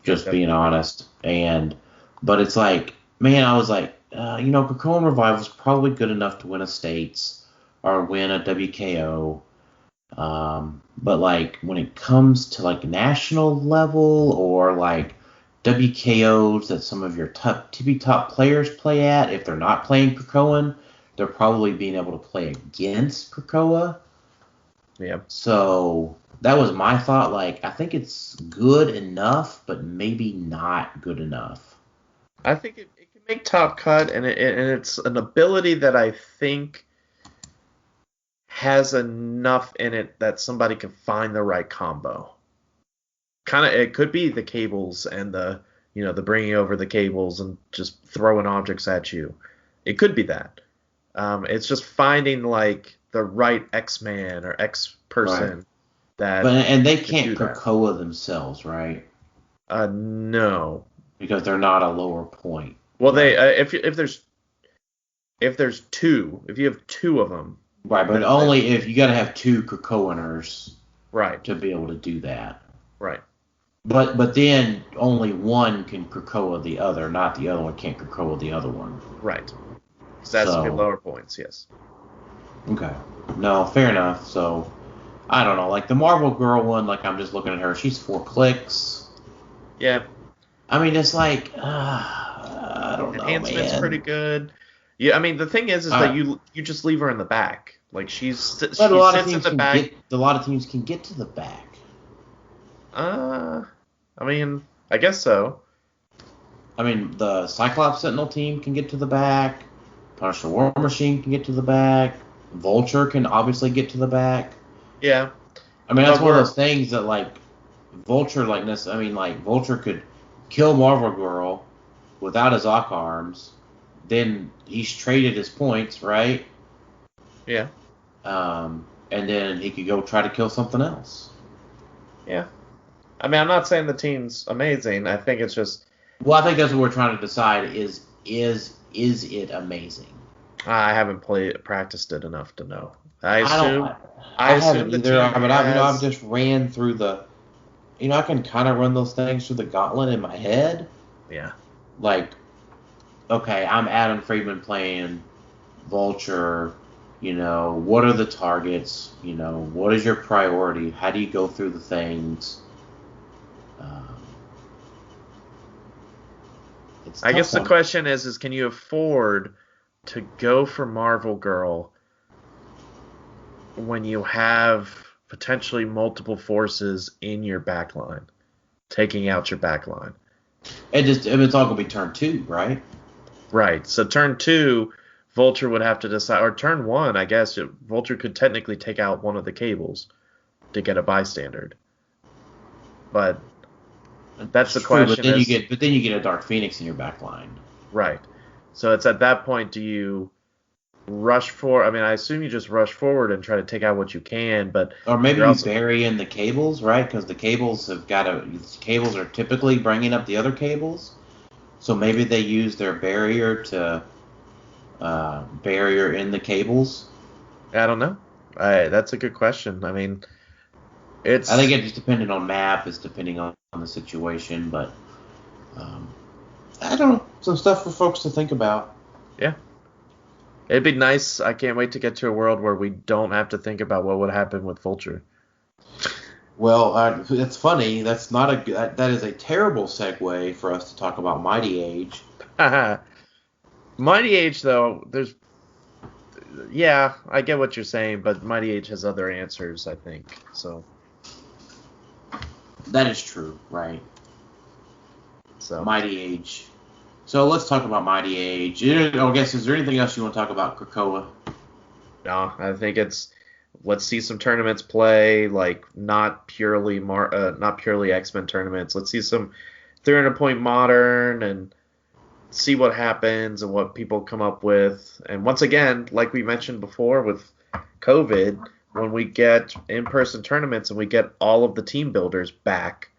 Just being honest. But it's like, man, I was like, Krakoan Revival is probably good enough to win a States or win a WKO. But like when it comes to like national level or like WKOs that some of your top players play at, if they're not playing Krakoan, they're probably being able to play against Krakoa. Yeah. So that was my thought. Like, I think it's good enough, but maybe not good enough. I think it can make top cut, and it's an ability that I think has enough in it that somebody can find the right combo. It could be the Cables and the bringing over the Cables and just throwing objects at you. It could be that. It's just finding like the right X-Man or X-person and they can't Krakoa themselves, right? No, because they're not a lower point. Well, they if there's two, if you have two of them. Right, but only if you got to have two Krakoaners, right, to be able to do that. Right. But then only one can Krakoa the other, not the other one can't Krakoa the other one. Right. So that's to be lower points, yes. Okay. No, fair enough. So I don't know, like the Marvel Girl one, like I'm just looking at her, she's 4 clicks. Yeah. I mean, it's like I don't know, Enhancement's pretty good. Yeah, I mean the thing is that you just leave her in the back. Like she sits in the back. A lot of teams can get to the back. I mean, I guess so. I mean, the Cyclops Sentinel team can get to the back. Punisher War Machine can get to the back. Vulture can obviously get to the back. Yeah. I mean, that's one of those things that, like, Vulture, Vulture could kill Marvel Girl without his Ock arms. Then he's traded his points, right? Yeah. And then he could go try to kill something else. Yeah. I mean, I'm not saying the team's amazing. I think it's just... Well, I think that's what we're trying to decide is it amazing? I haven't practiced it enough to know. I haven't either, but I've just ran through the... I can kind of run those things through the gauntlet in my head. Yeah. Like, okay, I'm Adam Friedman playing Vulture. What are the targets? What is your priority? How do you go through the things? I guess the question is can you afford to go for Marvel Girl when you have potentially multiple forces in your backline, taking out your backline? It's all going to be turn 2, right? Right. So turn 2, Vulture would have to decide, or turn 1, I guess. Vulture could technically take out one of the cables to get a bystander. But that's the question. But then you get a Dark Phoenix in your back line. Right. So it's at that point, do you rush for? I mean, I assume you just rush forward and try to take out what you can, but or maybe you bury in the cables, right? Because the cables are typically bringing up the other cables, so maybe they use their barrier to barrier in the cables. I don't know. That's a good question. I mean, I think it's depending on map, it's depending on the situation, but I don't know. Some stuff for folks to think about. Yeah. It'd be nice. I can't wait to get to a world where we don't have to think about what would happen with Vulture. Well, it's funny. That is a terrible segue for us to talk about Mighty Age. Mighty Age, though, yeah, I get what you're saying, but Mighty Age has other answers, I think. So that is true, right? So Mighty Age. So let's talk about Mighty Age. I guess, is there anything else you want to talk about Krakoa? No, I think let's see some tournaments play, like not purely X-Men tournaments. Let's see some 300-point modern and see what happens and what people come up with. And once again, like we mentioned before with COVID, when we get in-person tournaments and we get all of the team builders back,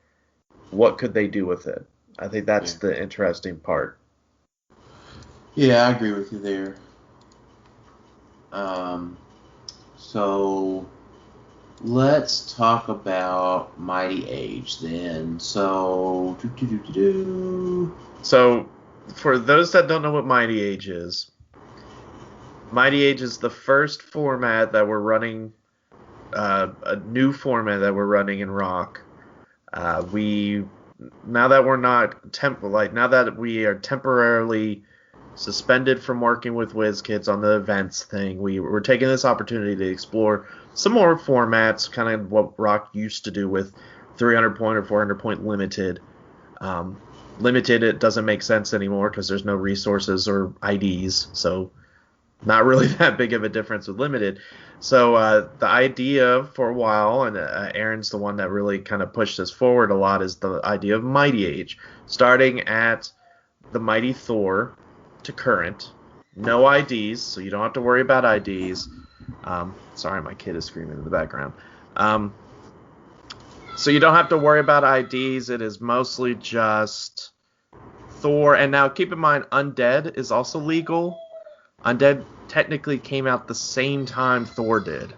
what could they do with it? I think that's the interesting part. Yeah, I agree with you there. So let's talk about Mighty Age then. So for those that don't know what Mighty Age is the first format that we're running, a new format that we're running in Rock. Now that we are temporarily suspended from working with WizKids on the events thing, we're taking this opportunity to explore some more formats, kind of what Rock used to do with 300-point or 400-point limited. Limited, it doesn't make sense anymore because there's no resources or IDs, so not really that big of a difference with limited. So the idea for a while, and Aaron's the one that really kind of pushed this forward a lot, is the idea of Mighty Age. Starting at the Mighty Thor to current. No IDs, so you don't have to worry about IDs. Sorry, my kid is screaming in the background. So you don't have to worry about IDs. It is mostly just Thor. And now keep in mind, Undead is also legal. Undead technically came out the same time Thor did.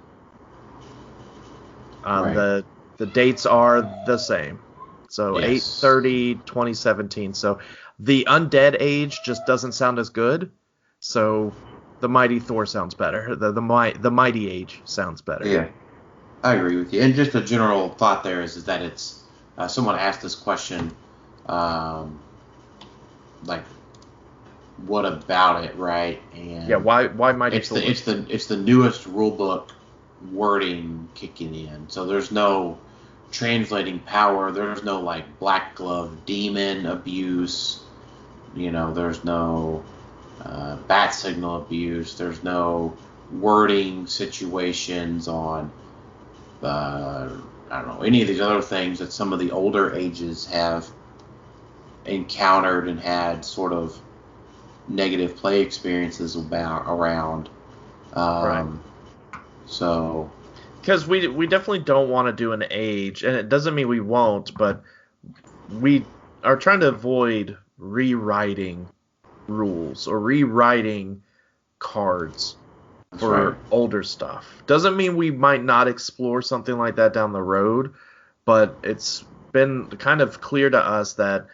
Right. The dates are the same. So yes. 8/30/2017. So the Undead Age just doesn't sound as good. So the Mighty Thor sounds better. The Mighty Age sounds better. Yeah, I agree with you. And just a general thought there is that it's someone asked this question, like, what about it, right? And yeah, why Mighty Thor? It's the newest rulebook wording kicking in. So there's no translating power. There's no like black glove demon abuse. There's no bat signal abuse. There's no wording situations on I don't know, any of these other things that some of the older ages have encountered and had sort of negative play experiences around. Right. So, because we definitely don't want to do an age, and it doesn't mean we won't, but we are trying to avoid rewriting rules or rewriting cards for older stuff. Doesn't mean we might not explore something like that down the road, but it's been kind of clear to us that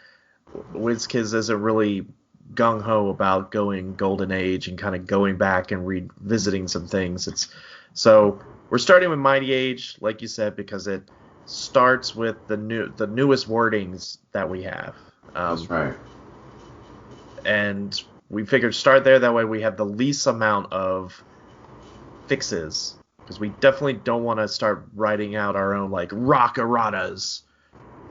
WizKids isn't really gung-ho about going Golden Age and kind of going back and revisiting some things. So we're starting with Mighty Age, like you said, because it starts with the newest wordings that we have. That's right. And we figured start there. That way we have the least amount of fixes, because we definitely don't want to start writing out our own like rock erratas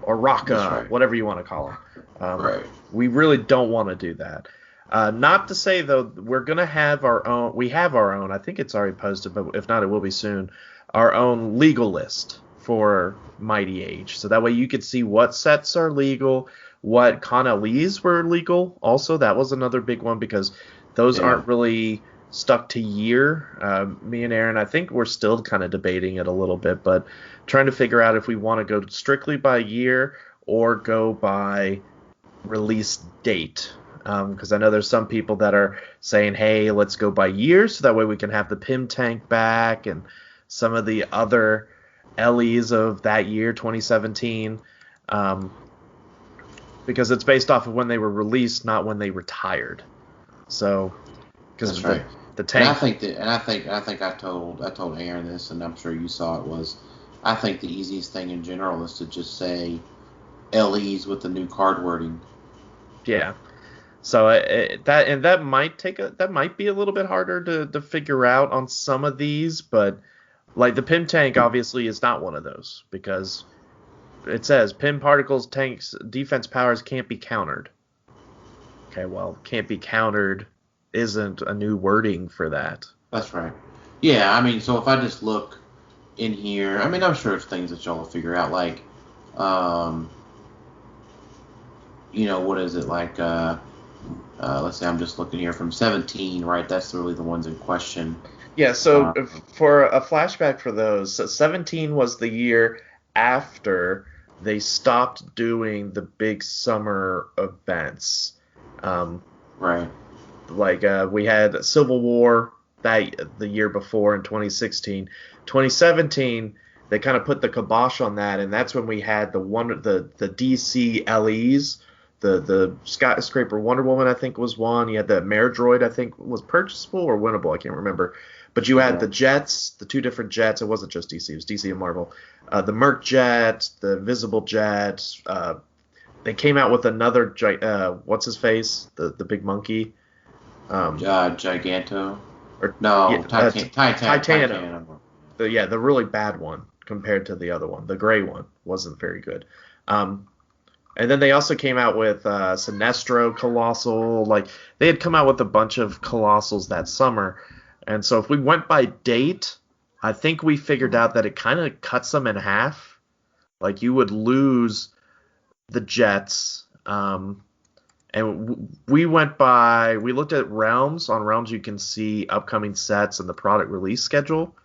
or rocka, whatever you want to call them. Right. We really don't want to do that. Not to say, though, we're going to have our own. We have our own. I think it's already posted, but if not, it will be soon. Our own legal list for Mighty Age. So that way you could see what sets are legal, what Connelly's were legal. Also, that was another big one because those aren't really stuck to year. Me and Aaron, I think we're still kind of debating it a little bit, but trying to figure out if we want to go strictly by year or go by release date. Because I know there's some people that are saying, hey, let's go by year so that way we can have the Pim Tank back and some of the other LEs of that year, 2017. Because it's based off of when they were released, not when they retired. So, because the tank. And I think I told Aaron this, and I'm sure you saw it, was I think the easiest thing in general is to just say LEs with the new card wording. Yeah. So that might be a little bit harder to figure out on some of these, but like the Pim Tank obviously is not one of those because it says Pim Particles tanks defense powers can't be countered. Okay, well, can't be countered isn't a new wording for that. That's right. Yeah, I mean, so if I just look in here, I mean, I'm sure it's things that y'all will figure out, like, what is it, like, let's say I'm just looking here from 17, right? That's really the ones in question. Yeah, so for a flashback for those, so 17 was the year after they stopped doing the big summer events. Right. Like we had Civil War the year before in 2016. 2017, they kind of put the kibosh on that, and that's when we had the DC LEs. The Skyscraper Wonder Woman, I think, was one. You had the Mare Droid, I think, was purchasable or winnable. I can't remember. But you had the jets, the two different jets. It wasn't just DC. It was DC and Marvel. The Merc Jet, the Visible Jet. They came out with another, what's his face? The big monkey. Giganto. Titano. The really bad one compared to the other one. The gray one wasn't very good. And then they also came out with Sinestro Colossal. Like, they had come out with a bunch of Colossals that summer. And so if we went by date, I think we figured out that it kind of cuts them in half. Like, you would lose the Jets. And we looked at Realms. On Realms, you can see upcoming sets and the product release schedule.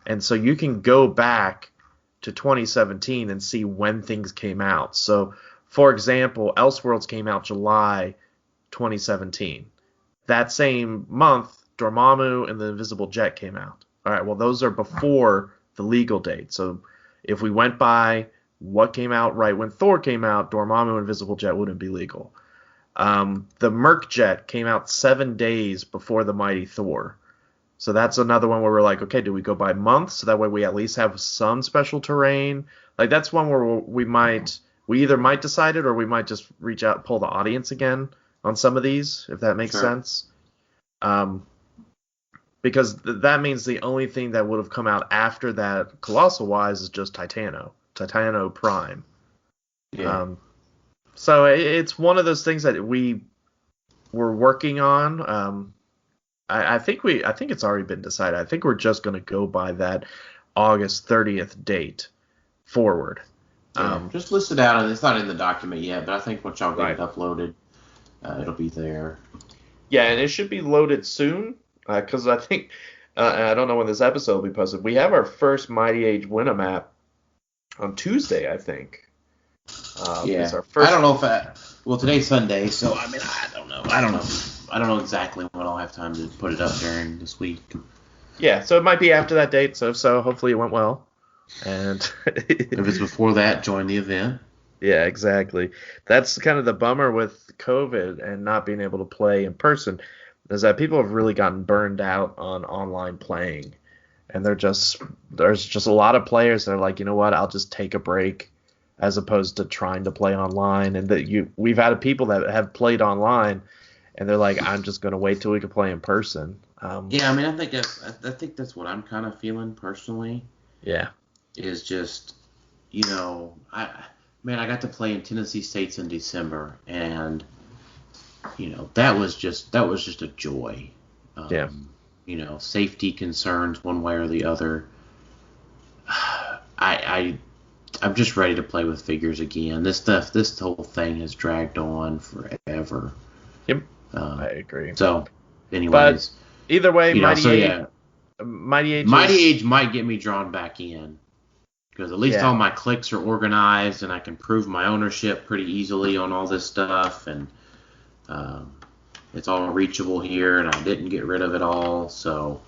And so you can go back to 2017 and see when things came out. So, for example, Elseworlds came out July 2017. That same month, Dormammu and the Invisible Jet came out. All right, well, those are before the legal date. So if we went by what came out right when Thor came out, Dormammu and Invisible Jet wouldn't be legal. The Merc Jet came out 7 days before the Mighty Thor. So that's another one where we're like, okay, do we go by month? So that way we at least have some special terrain. Like, that's one where we either might decide it or we might just reach out and pull the audience again on some of these, if that makes sense. Because that means the only thing that would have come out after that, Colossal-wise, is just Titano Prime. Yeah. So it's one of those things that we were working on. I think it's already been decided. I think we're just going to go by that August 30th date forward. Just list it out, and it's not in the document yet, but I think once y'all get it uploaded, it'll be there. Yeah, and it should be loaded soon, because I think, I don't know when this episode will be posted, we have our first Mighty Age Win-A-Map on Tuesday, I think. It's our first. I don't know if today's Sunday, so I mean, I don't know. I don't know exactly when I'll have time to put it up during this week. Yeah, so it might be after that date, so hopefully it went well. And if it's before that, join the event. Yeah, exactly. That's kind of the bummer with COVID and not being able to play in person, is that people have really gotten burned out on online playing. And there's just a lot of players that are like, you know what, I'll just take a break as opposed to trying to play online. And we've had people that have played online and they're like, I'm just going to wait till we can play in person. Yeah, I mean, I think that's what I'm kind of feeling personally. Yeah. Is just, I got to play in Tennessee States in December, and that was just a joy. Yeah. Safety concerns one way or the other. I'm just ready to play with figures again. This whole thing has dragged on forever. Yep. I agree. So, anyways. But either way, Mighty Age might get me drawn back in. Because at least all my clicks are organized, and I can prove my ownership pretty easily on all this stuff, and it's all reachable here, and I didn't get rid of it all. So,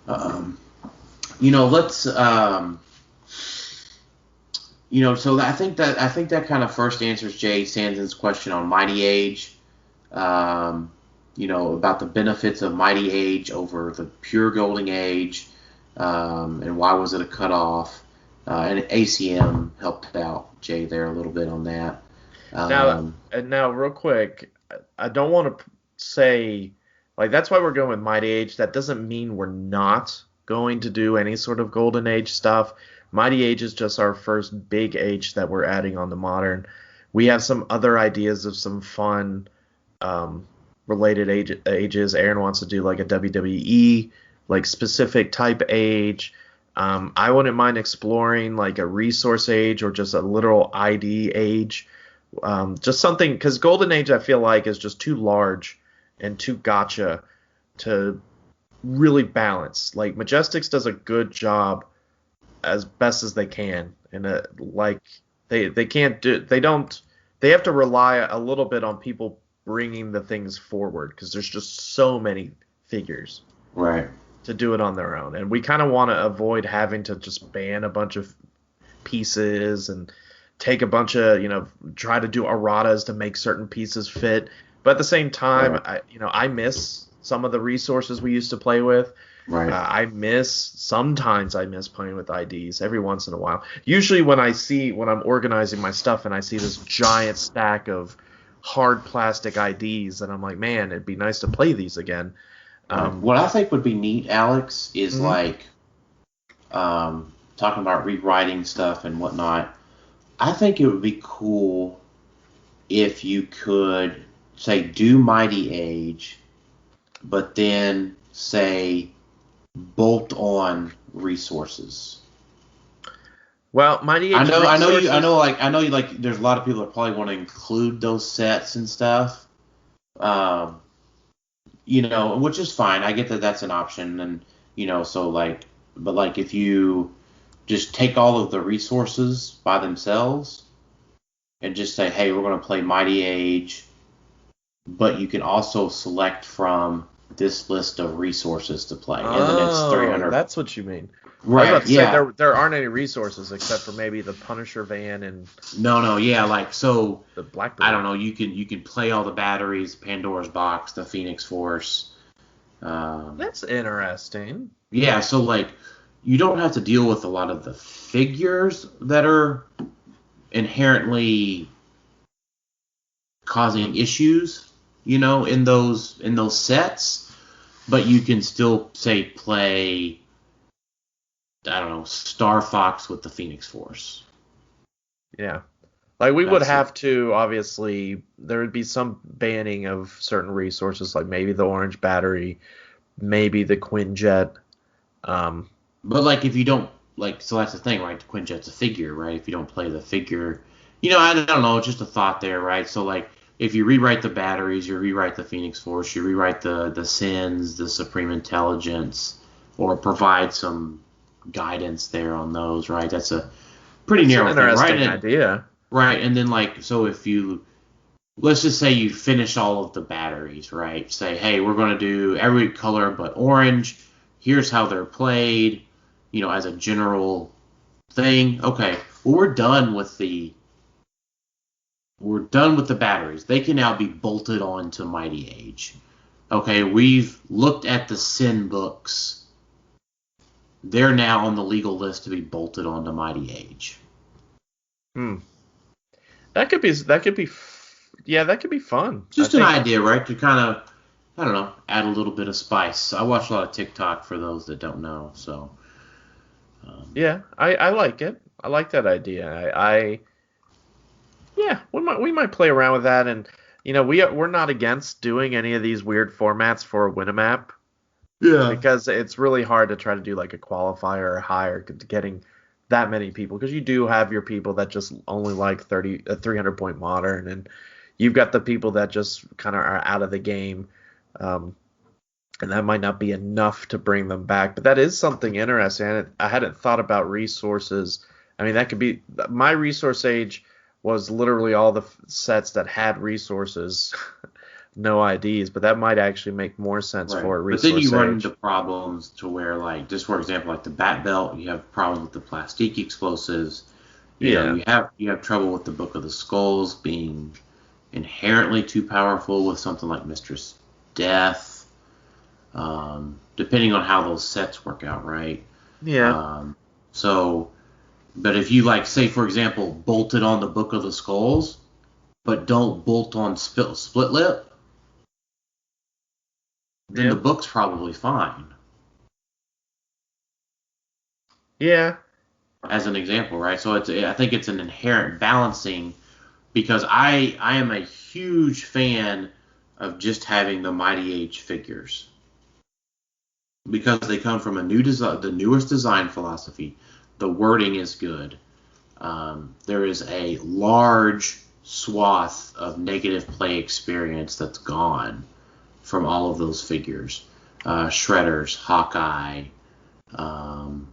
let's, so I think that kind of first answers Jay Sandson's question on Mighty Age. About the benefits of Mighty Age over the pure Golden Age, and why was it a cutoff. And ACM helped out Jay there a little bit on that. Now, real quick, I don't want to say, that's why we're going with Mighty Age. That doesn't mean we're not going to do any sort of Golden Age stuff. Mighty Age is just our first big age that we're adding on the Modern. We have some other ideas of some fun related ages. Aaron wants to do a WWE, specific type age. I wouldn't mind exploring a resource age or just a literal ID age. Just something, because Golden Age I feel like is just too large and too gotcha to really balance. Majestics does a good job as best as they can, and they can't do, they have to rely a little bit on people bringing the things forward because there's just so many figures. Right. To do it on their own, and we kind of want to avoid having to just ban a bunch of pieces and take a bunch of try to do erratas to make certain pieces fit. But at the same time, I miss some of the resources we used to play with. Right. Sometimes I miss playing with IDs every once in a while. Usually when I'm organizing my stuff and I see this giant stack of hard plastic IDs, and I'm like, man, it'd be nice to play these again. What I think would be neat, Alex, is talking about rewriting stuff and whatnot. I think it would be cool if you could, say, do Mighty Age, but then, say, bolt on resources. Well, Mighty Age. I know you there's a lot of people that probably want to include those sets and stuff. Which is fine. I get that that's an option, and but if you just take all of the resources by themselves and just say, hey, we're going to play Mighty Age, but you can also select from this list of resources to play, and then it's 300. That's what you mean. Right? I was about to say there aren't any resources except for maybe the Punisher van and the Blackbird. I don't know. You can play all the batteries, Pandora's Box, the Phoenix Force. That's interesting. Yeah, so you don't have to deal with a lot of the figures that are inherently causing issues, in those sets, but you can still say play, I don't know, Star Fox with the Phoenix Force. Yeah. We would have to, obviously, there would be some banning of certain resources, maybe the Orange Battery, maybe the Quinjet. But, if you don't, so that's the thing, right? The Quinjet's a figure, right? If you don't play the figure, I don't know, just a thought there, right? So, if you rewrite the batteries, you rewrite the Phoenix Force, you rewrite the Sins, the Supreme Intelligence, or provide some guidance there on those, right? That's a pretty narrow thing, right? Interesting idea. Right, and then so if let's just say you finish all of the batteries, right? Say, hey, we're going to do every color but orange. Here's how they're played, as a general thing. Okay, well, we're done with the batteries. They can now be bolted on to Mighty Age. Okay, we've looked at the Sin books. They're now on the legal list to be bolted onto Mighty Age. That could be fun. Just an idea, right? To kind of, I don't know, add a little bit of spice. I watch a lot of TikTok for those that don't know, so. Yeah, I like it. I like that idea. We might play around with that, and we're not against doing any of these weird formats for a Winamap. Yeah. Because it's really hard to try to do like a qualifier or higher getting that many people. Because you do have your people that just only like 300 point modern, and you've got the people that just kind of are out of the game. And that might not be enough to bring them back. But that is something interesting. I hadn't thought about resources. I mean, that could be my resource age was literally all the sets that had resources, no IDs. But that might actually make more sense for a resource age. But then you run into problems to where, like, just for example, like the Bat Belt, you have problems with the plastique explosives. You know, you have trouble with the Book of the Skulls being inherently too powerful with something like Mistress Death. Depending on how those sets work out, right? Yeah. But if you, like, say, for example, bolted on the Book of the Skulls, but don't bolt on Split Lip, then the book's probably fine. Yeah. As an example, right? So I think it's an inherent balancing, because I am a huge fan of just having the Mighty Age figures, because they come from the newest design philosophy. The wording is good. There is a large swath of negative play experience that's gone from all of those figures. Shredders, Hawkeye. Those.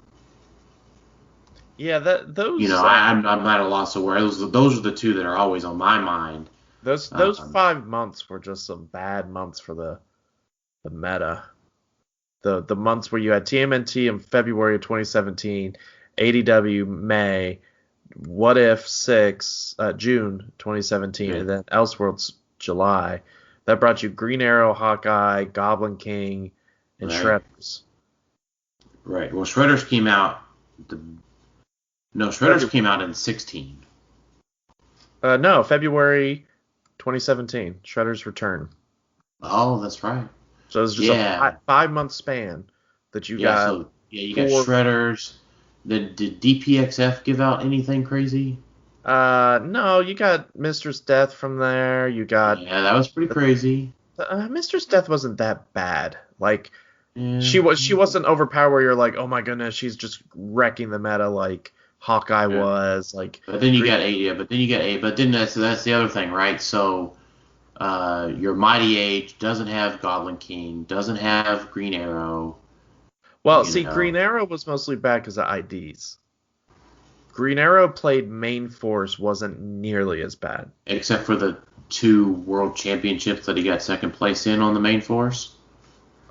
I'm at a loss of words. Those are the two that are always on my mind. Those 5 months were just some bad months for the meta. The months where you had TMNT in February of 2017, ADW May, What If 6 June 2017, and then Elseworlds July. That brought you Green Arrow, Hawkeye, Goblin King, and Shredders. Right. Well, Shredders came out. Shredders came out in 16. No, February 2017. Shredders Return. Oh, that's right. So it was just a 5-month span that you got. So, you got Shredders. Did DPXF give out anything crazy? No, you got Mistress Death from there. You got. Yeah, that was pretty crazy. Mistress Death wasn't that bad. Like, she wasn't overpowered where you're like, oh my goodness, she's just wrecking the meta like Hawkeye was. Like. But then you got But then that's the other thing, right? So. Your Mighty Age doesn't have Goblin King, doesn't have Green Arrow. Well, Green Arrow was mostly bad because of IDs. Green Arrow played main force wasn't nearly as bad. Except for the 2 world championships that he got second place in on the main force.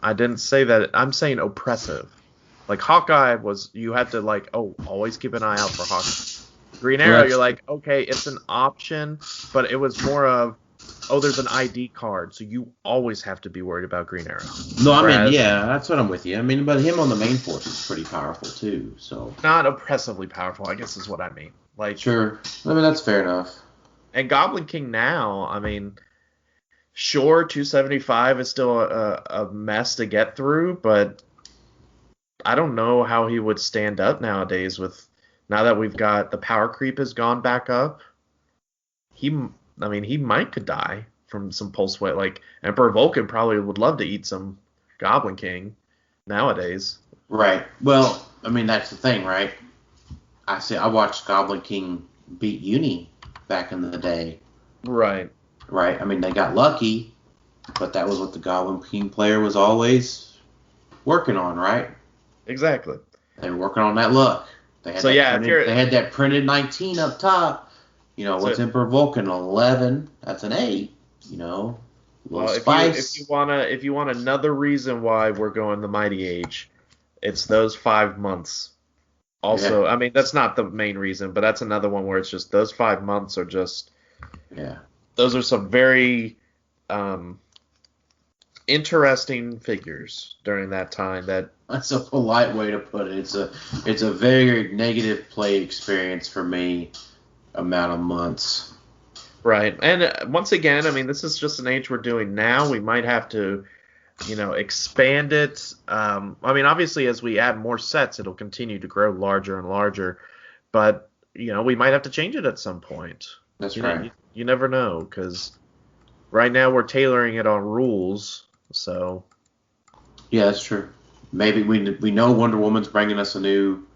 I didn't say that. I'm saying oppressive. Like Hawkeye was, you had to always keep an eye out for Hawkeye. Green Arrow, you're like, okay, it's an option, but it was more of, there's an ID card, so you always have to be worried about Green Arrow. No, I mean, that's what I'm with you. I mean, but him on the main force is pretty powerful too. So not oppressively powerful, I guess is what I mean. Like, sure, I mean that's fair enough. And Goblin King now, I mean, sure, 275 is still a mess to get through, but I don't know how he would stand up nowadays now that we've got the power creep has gone back up. He could die from some pulse weight. Like, Emperor Vulcan probably would love to eat some Goblin King nowadays. Right. Well, I mean, that's the thing, right? I watched Goblin King beat Uni back in the day. Right. Right. I mean, they got lucky, but that was what the Goblin King player was always working on, right? Exactly. They were working on that luck. They had that printed 19 up top. What's Emperor Vulcan? 11. That's an 8. Spice. If you want another reason why we're going the Mighty Age, it's those 5 months. Also, I mean, that's not the main reason, but that's another one where it's just those 5 months are just. Yeah. Those are some very interesting figures during that time. That's a polite way to put it. It's a very negative play experience for me. Amount of months. Right. And once again, I mean, this is just an age we're doing now. We might have to, expand it. I mean, obviously, as we add more sets, it'll continue to grow larger and larger. But, we might have to change it at some point. That's right. You never know, because right now we're tailoring it on rules, so. Yeah, that's true. Maybe we know Wonder Woman's bringing us a new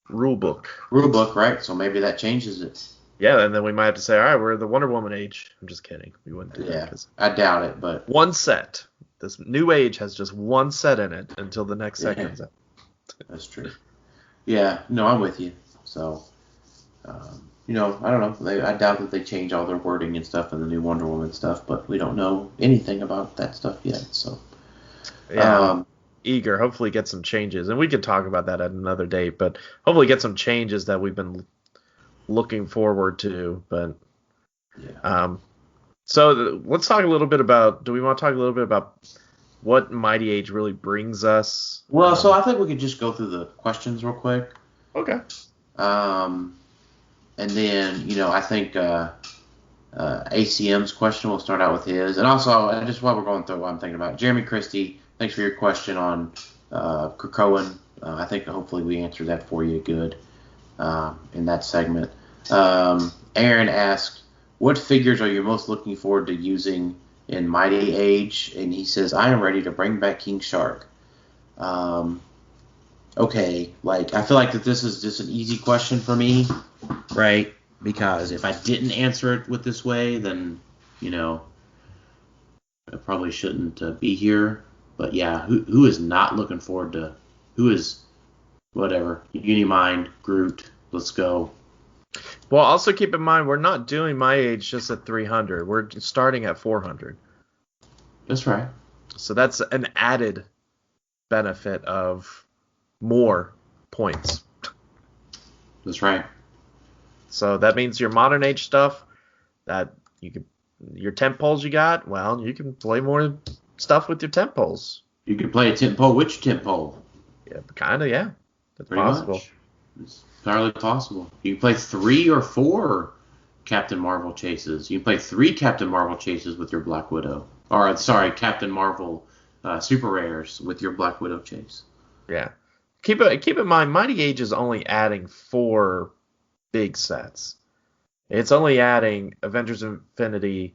rule book, right? So maybe that changes it. Yeah, and then we might have to say, all right, we're the Wonder Woman age. I'm just kidding. We wouldn't do that. Yeah, I doubt it, but. One set. This new age has just one set in it until the next set comes out. That's true. Yeah, no, I'm with you. So, I don't know. I doubt that they change all their wording and stuff in the new Wonder Woman stuff, but we don't know anything about that stuff yet. So, yeah, eager. Hopefully, get some changes, and we could talk about that at another date. But hopefully, get some changes that we've been looking forward to. But so let's talk a little bit about. Do we want to talk a little bit about what Mighty Age really brings us? Well, so I think we could just go through the questions real quick. Okay. And then, I think ACM's question, we'll start out with his. And also, just while we're going through what I'm thinking about, Jeremy Christie, thanks for your question on Krakoa. I think hopefully we answered that for you good in that segment. Aaron asked, what figures are you most looking forward to using in Mighty Age? And he says, I am ready to bring back King Shark. Okay, I feel like that this is just an easy question for me, right? Because if I didn't answer it with this way, then, I probably shouldn't be here. But yeah, who is not looking forward to, who is, whatever, Unimind, Groot, let's go. Well, also keep in mind, we're not doing My Age just at 300. We're starting at 400. That's right. So that's an added benefit of more points. That's right. So that means your modern age stuff that your temp poles you got, well, you can play more stuff with your temp poles. You can play a temp pole. Which temp pole? Yeah, kind of, yeah. That's pretty possible. Much. It's entirely possible. You can play 3 or 4 Captain Marvel chases. You can play 3 Captain Marvel chases with your Black Widow. Or, sorry, Captain Marvel super rares with your Black Widow chase. Yeah. Keep in mind, Mighty Age is only adding 4 big sets. It's only adding Avengers Infinity,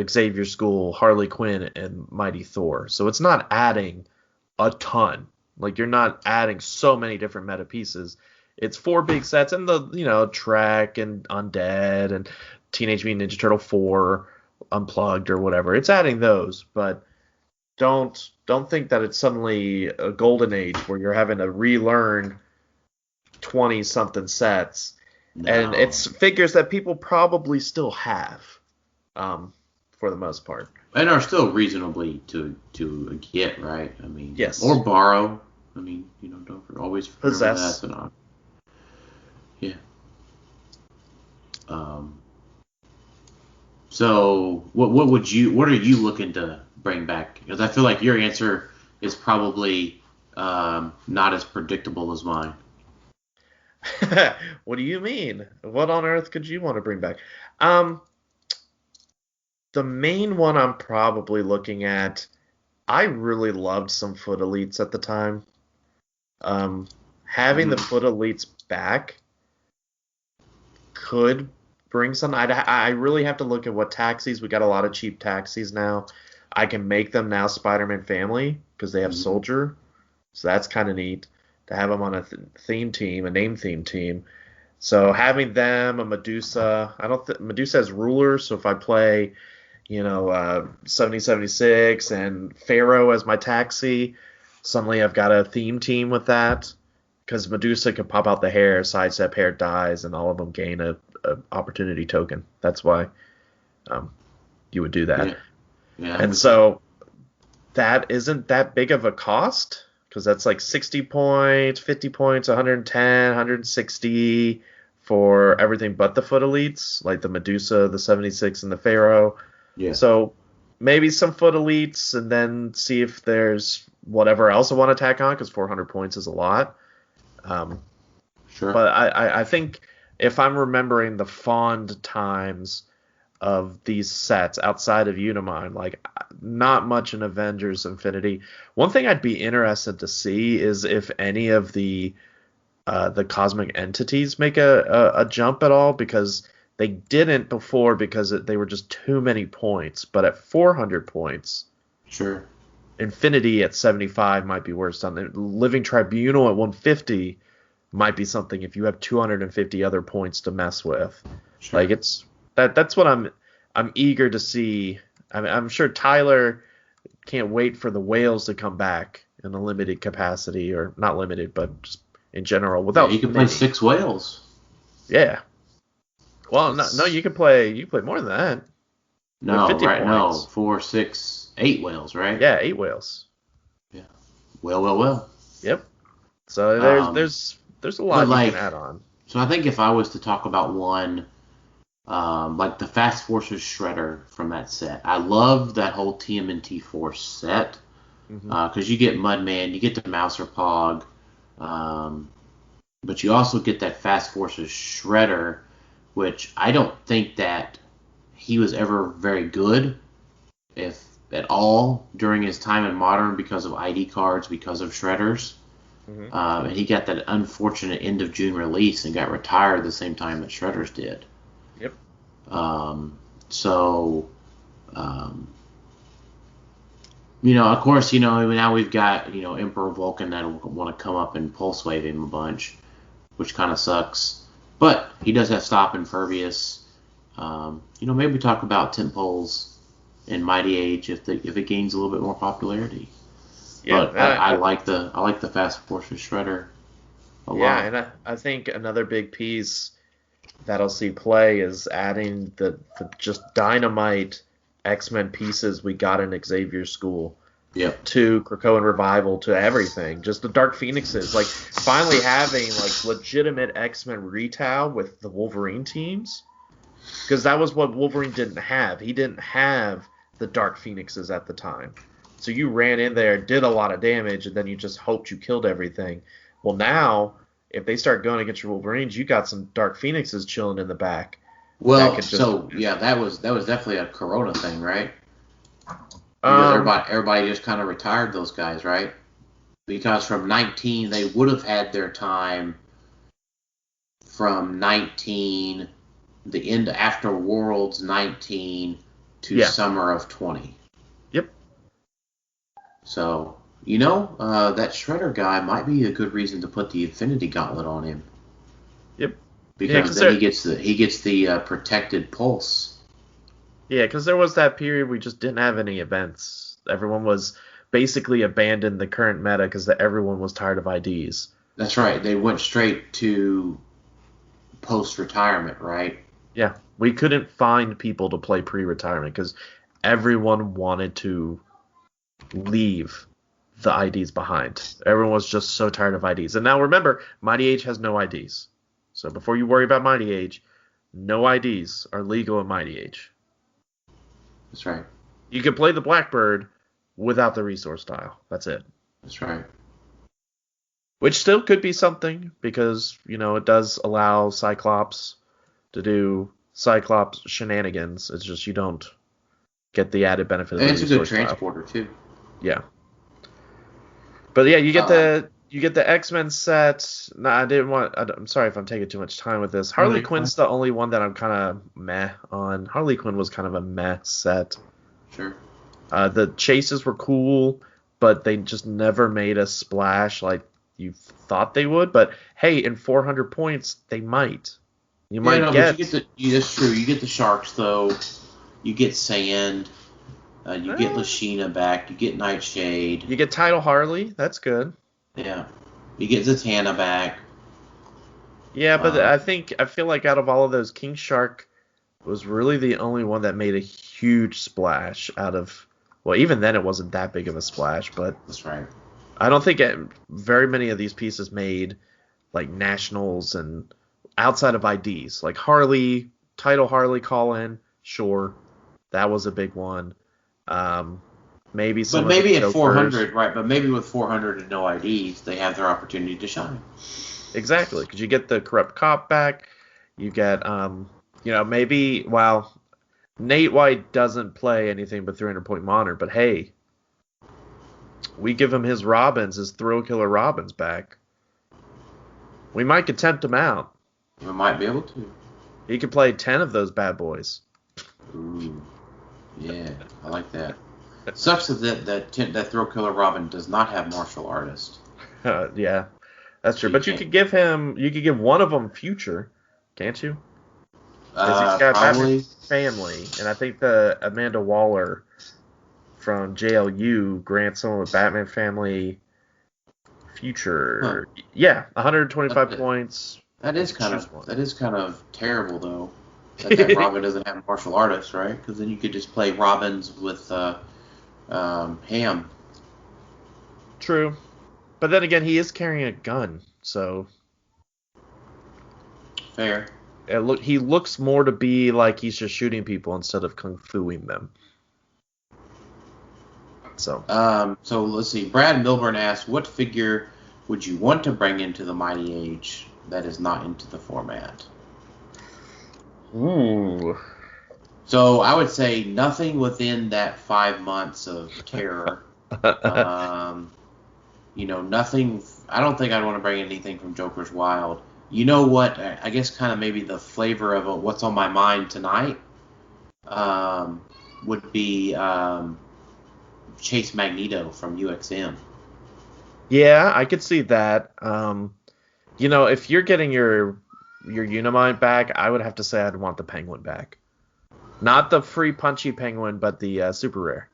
Xavier School, Harley Quinn, and Mighty Thor. So it's not adding a ton. You're not adding so many different meta pieces. It's 4 big sets, and the Trek and Undead and Teenage Mutant Ninja Turtle 4 Unplugged or whatever. It's adding those, but don't think that it's suddenly a golden age where you're having to relearn 20 something sets. No. And it's figures that people probably still have, for the most part, and are still reasonably to get, right? I mean, yes, or borrow. I mean, don't always possess. That. Yeah. So what are you looking to bring back? Because I feel like your answer is probably not as predictable as mine. What do you mean? What on earth could you want to bring back? The main one I'm probably looking at, I really loved some Foot Elites at the time. Having the Foot Elites back could bring some. I really have to look at what taxis. We got a lot of cheap taxis now. I can make them now Spider-Man family because they have Soldier. So that's kind of neat to have them on a theme team, a name theme team. So having them, a Medusa. Medusa has Ruler, so if I play, 7076 and Pharaoh as my taxi, suddenly I've got a theme team with that. Because Medusa can pop out the hair, sidestep hair dies, and all of them gain a opportunity token. That's why you would do that. Yeah, and so that isn't that big of a cost, because that's 60 points, 50 points, 110, 160 for everything but the Foot Elites, like the Medusa, the 76, and the Pharaoh. Yeah. So maybe some Foot Elites, and then see if there's whatever else I want to tack on, because 400 points is a lot. Sure. But I think if I'm remembering the fond times of these sets outside of Unimind, not much in Avengers Infinity. One thing I'd be interested to see is if any of the cosmic entities make a jump at all, because They didn't before because they were just too many points. But at 400 points, Sure. Infinity at 75 might be worse. Something. Living Tribunal at 150 might be something if you have 250 other points to mess with. Sure. Like that's what I'm eager to see. I'm sure Tyler can't wait for the whales to come back in a limited capacity, or not limited, but just in general. Without you can play 6 whales. Yeah. Well, no, you can play more than that. No, 50 right? points. No, 4, 6, 8 whales, right? Yeah, 8 whales. Yeah. Well. Yep. So there's a lot you can add on. So I think if I was to talk about one, like the Fast Forces Shredder from that set, I love that whole TMNT Force set because you get Mudman, you get the Mouser Pog, but you also get that Fast Forces Shredder, which I don't think that he was ever very good, if at all, during his time in Modern because of ID cards, because of Shredders. And he got that unfortunate end of June release and got retired the same time that Shredders did. Yep. Of course, now we've got, Emperor Vulcan that want to come up and pulse wave him a bunch, which kind of sucks. But he does have Stop and Furbius. Maybe talk about Temp Poles in Mighty Age if it gains a little bit more popularity. Yeah, but I like the Fast Forces Shredder a lot. Yeah, and I think another big piece that'll see play is adding the just dynamite X-Men pieces we got in Xavier's School. Yep. To Krakoan Revival, to everything. Just the Dark Phoenixes. Like, finally having, like, legitimate X-Men retail with the Wolverine teams. Because that was what Wolverine didn't have. He didn't have the Dark Phoenixes at the time. So you ran in there, did a lot of damage, and then you just hoped you killed everything. Well, now, if they start going against your Wolverines, you got some Dark Phoenixes chilling in the back. Well, that was definitely a Corona thing, right? Because everybody just kind of retired those guys, right? Because from 19, they would have had their time from 19, the end after Worlds 19 to summer of 20. Yep. So, that Shredder guy might be a good reason to put the Infinity Gauntlet on him. Yep. Because then he gets the protected pulse. Yeah, because there was that period we just didn't have any events. Everyone was basically abandoned the current meta because everyone was tired of IDs. That's right. They went straight to post-retirement, right? Yeah. We couldn't find people to play pre-retirement because everyone wanted to leave the IDs behind. Everyone was just so tired of IDs. And now remember, Mighty Age has no IDs. So before you worry about Mighty Age, no IDs are legal in Mighty Age. That's right. You can play the Blackbird without the resource tile. That's it. That's right. Which still could be something because, it does allow Cyclops to do Cyclops shenanigans. It's just you don't get the added benefit of the resource tile. And it's a good transporter, too. Yeah. But yeah, you get the X-Men set. No, I'm sorry if I'm taking too much time with this. Harley Quinn's the only one that I'm kind of meh on. Harley Quinn was kind of a meh set. Sure. The chases were cool, but they just never made a splash like you thought they would. But hey, in 400 points, they might. But that's true. You get the Sharks though. You get Sand. You get Lashina back. You get Nightshade. You get Tidal Harley. That's good. Yeah. You get Zatanna back. Yeah, but I feel like out of all of those, King Shark was really the only one that made a huge splash out of... Well, even then it wasn't that big of a splash, but... That's right. I don't think very many of these pieces made, like, nationals and outside of IDs. Like Harley, Tidal Harley call-in, sure. That was a big one. Maybe some. But maybe at 400, right? But maybe with 400 and no IDs, they have their opportunity to shine. Exactly, because you get the Corrupt Cop back. You get, maybe. Well, Nate White doesn't play anything but 300-point Modern, but hey, we give him his Thrill Killer Robins back. We might get tempt him out. We might be able to. He could play 10 of those bad boys. Ooh, yeah, I like that. Sucks that Thrill Killer Robin does not have martial artist. Yeah, that's true. But you could give one of them future, can't you? Because he's got Probably. Batman family, and I think the Amanda Waller from JLU grants someone with Batman family future. Huh. Yeah, 125 points. That is kind of terrible though. That Robin doesn't have martial artists, right? Because then you could just play Robins with Ham. True, but then again, he is carrying a gun, so fair. He looks more to be like he's just shooting people instead of kung fuing them. So let's see. Brad Milburn asks, what figure would you want to bring into the Mighty Age that is not into the format? Ooh. So I would say nothing within that 5 months of terror. Nothing. I don't think I'd want to bring anything from Joker's Wild. You know what? I guess kind of maybe the flavor of what's on my mind tonight would be Chase Magneto from UXM. Yeah, I could see that. If you're getting your Unimind back, I would have to say I'd want the Penguin back. Not the free punchy Penguin, but the super rare.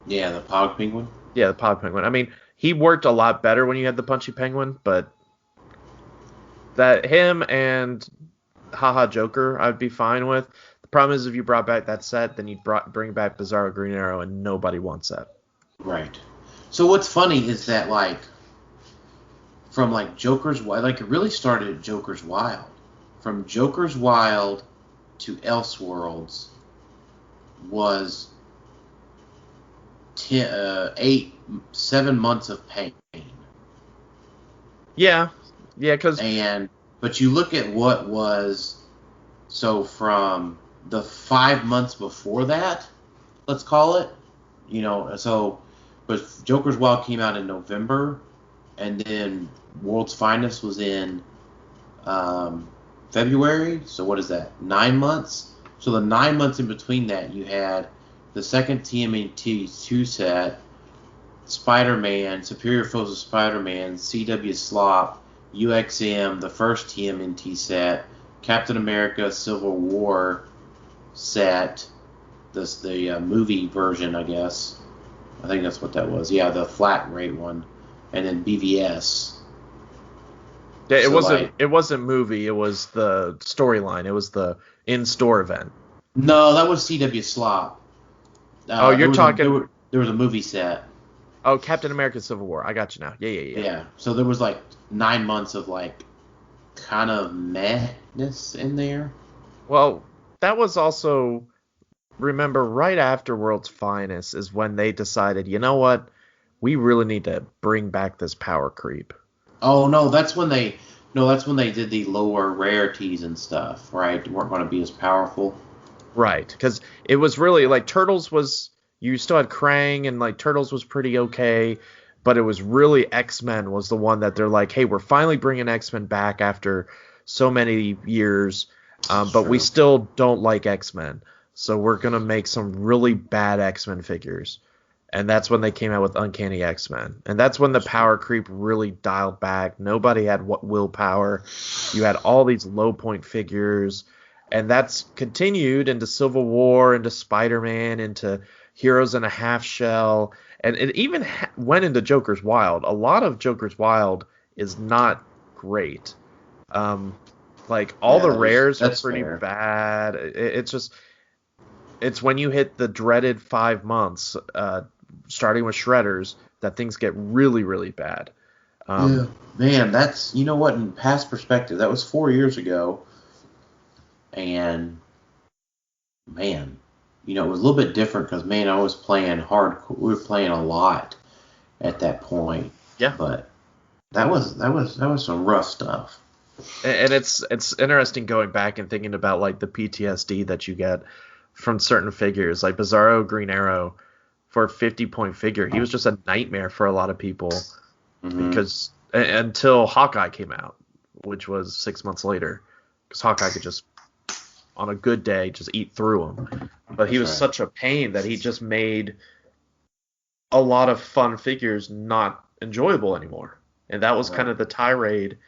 Yeah, the Pog Penguin? Yeah, the Pog Penguin. I mean, he worked a lot better when you had the punchy Penguin, but that him and Haha Joker I'd be fine with. The problem is if you brought back that set, then you'd bring back Bizarro Green Arrow, and nobody wants that. Right. So what's funny is that, from, Joker's Wild, it really started at Joker's Wild. From Joker's Wild to Elseworlds was 7 months of pain. Yeah, because... But you look at what was... So from the 5 months before that, let's call it, but Joker's Wild came out in November, and then World's Finest was in February. So what is that? 9 months. So the 9 months in between that, you had the second TMNT 2 set, Spider-Man, Superior Foes of Spider-Man, CW Slop, UXM, the first TMNT set, Captain America Civil War set, the movie version, I guess. I think that's what that was. Yeah, the flat rate one, and then BVS. Yeah, it wasn't movie. It was the storyline. It was the in-store event. No, that was CW Slop. You're talking. There was a movie set. Oh, Captain America Civil War. I got you now. Yeah. Yeah. So there was 9 months of kind of madness in there. Well, that was also, remember, right after World's Finest is when they decided, you know what, we really need to bring back this power creep. Oh no, that's when they did the lower rarities and stuff, right? Weren't going to be as powerful. Right, because it was really Turtles was, you still had Krang, and Turtles was pretty okay, but it was really X-Men was the one that they're hey, we're finally bringing X-Men back after so many years, but we still don't like X-Men, so we're going to make some really bad X-Men figures. And that's when they came out with Uncanny X-Men. And that's when the power creep really dialed back. Nobody had willpower. You had all these low point figures. And that's continued into Civil War, into Spider-Man, into Heroes in a Half Shell. And it even went into Joker's Wild. A lot of Joker's Wild is not great. The rares are pretty bad. It's when you hit the dreaded 5 months, starting with Shredders, that things get really, really bad. Yeah, man, that's, in past perspective, that was 4 years ago, and, man, it was a little bit different because, man, I was playing hardcore. We were playing a lot at that point. Yeah. But that was some rough stuff. And it's interesting going back and thinking about, the PTSD that you get from certain figures, like Bizarro Green Arrow. For a 50-point figure, he was just a nightmare for a lot of people because until Hawkeye came out, which was 6 months later, because Hawkeye could just on a good day, just eat through them. But he was such a pain that he just made a lot of fun figures not enjoyable anymore. And that was kind of the tirade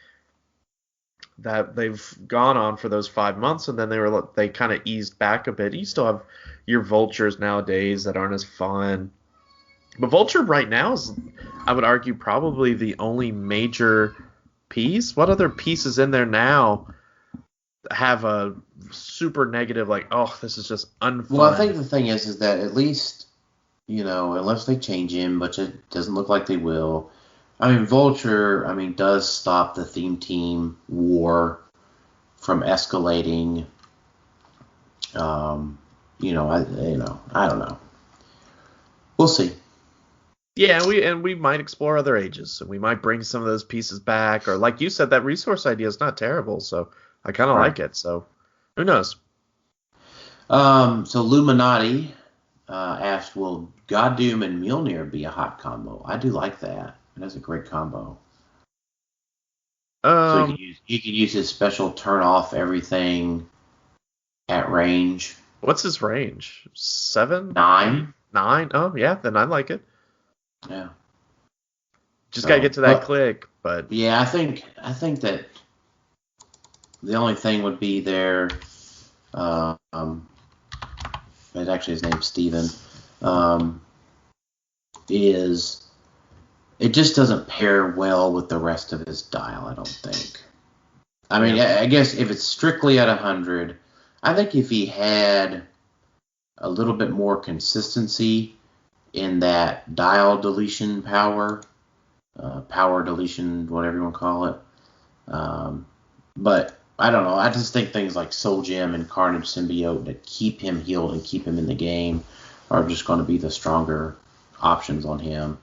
that they've gone on for those 5 months, and then they kind of eased back a bit. You still have your vultures nowadays that aren't as fun. But Vulture right now is, I would argue, probably the only major piece. What other pieces in there now have a super negative, like, oh, this is just unfun? Well, I think the thing is that at least, unless they change him, which it doesn't look like they will. I mean, Vulture, does stop the theme team war from escalating. I don't know. We'll see. Yeah, we might explore other ages, and we might bring some of those pieces back, or like you said, that resource idea is not terrible, so I kind of like it. So who knows? So Luminati asked, will Goddoom and Mjolnir be a hot combo? I do like that. That's a great combo. So you can use his special turn off everything at range. What's his range? 7? 9? 9? Oh yeah, then I like it. Yeah. Just gotta get to that click, but yeah, I think that the only thing would be there. Actually, his name's Steven. Is it just doesn't pair well with the rest of his dial, I don't think. I guess if it's strictly at 100, I think if he had a little bit more consistency in that dial deletion power deletion, whatever you want to call it. But I don't know. I just think things like Soul Gem and Carnage Symbiote that keep him healed and keep him in the game are just going to be the stronger options on him.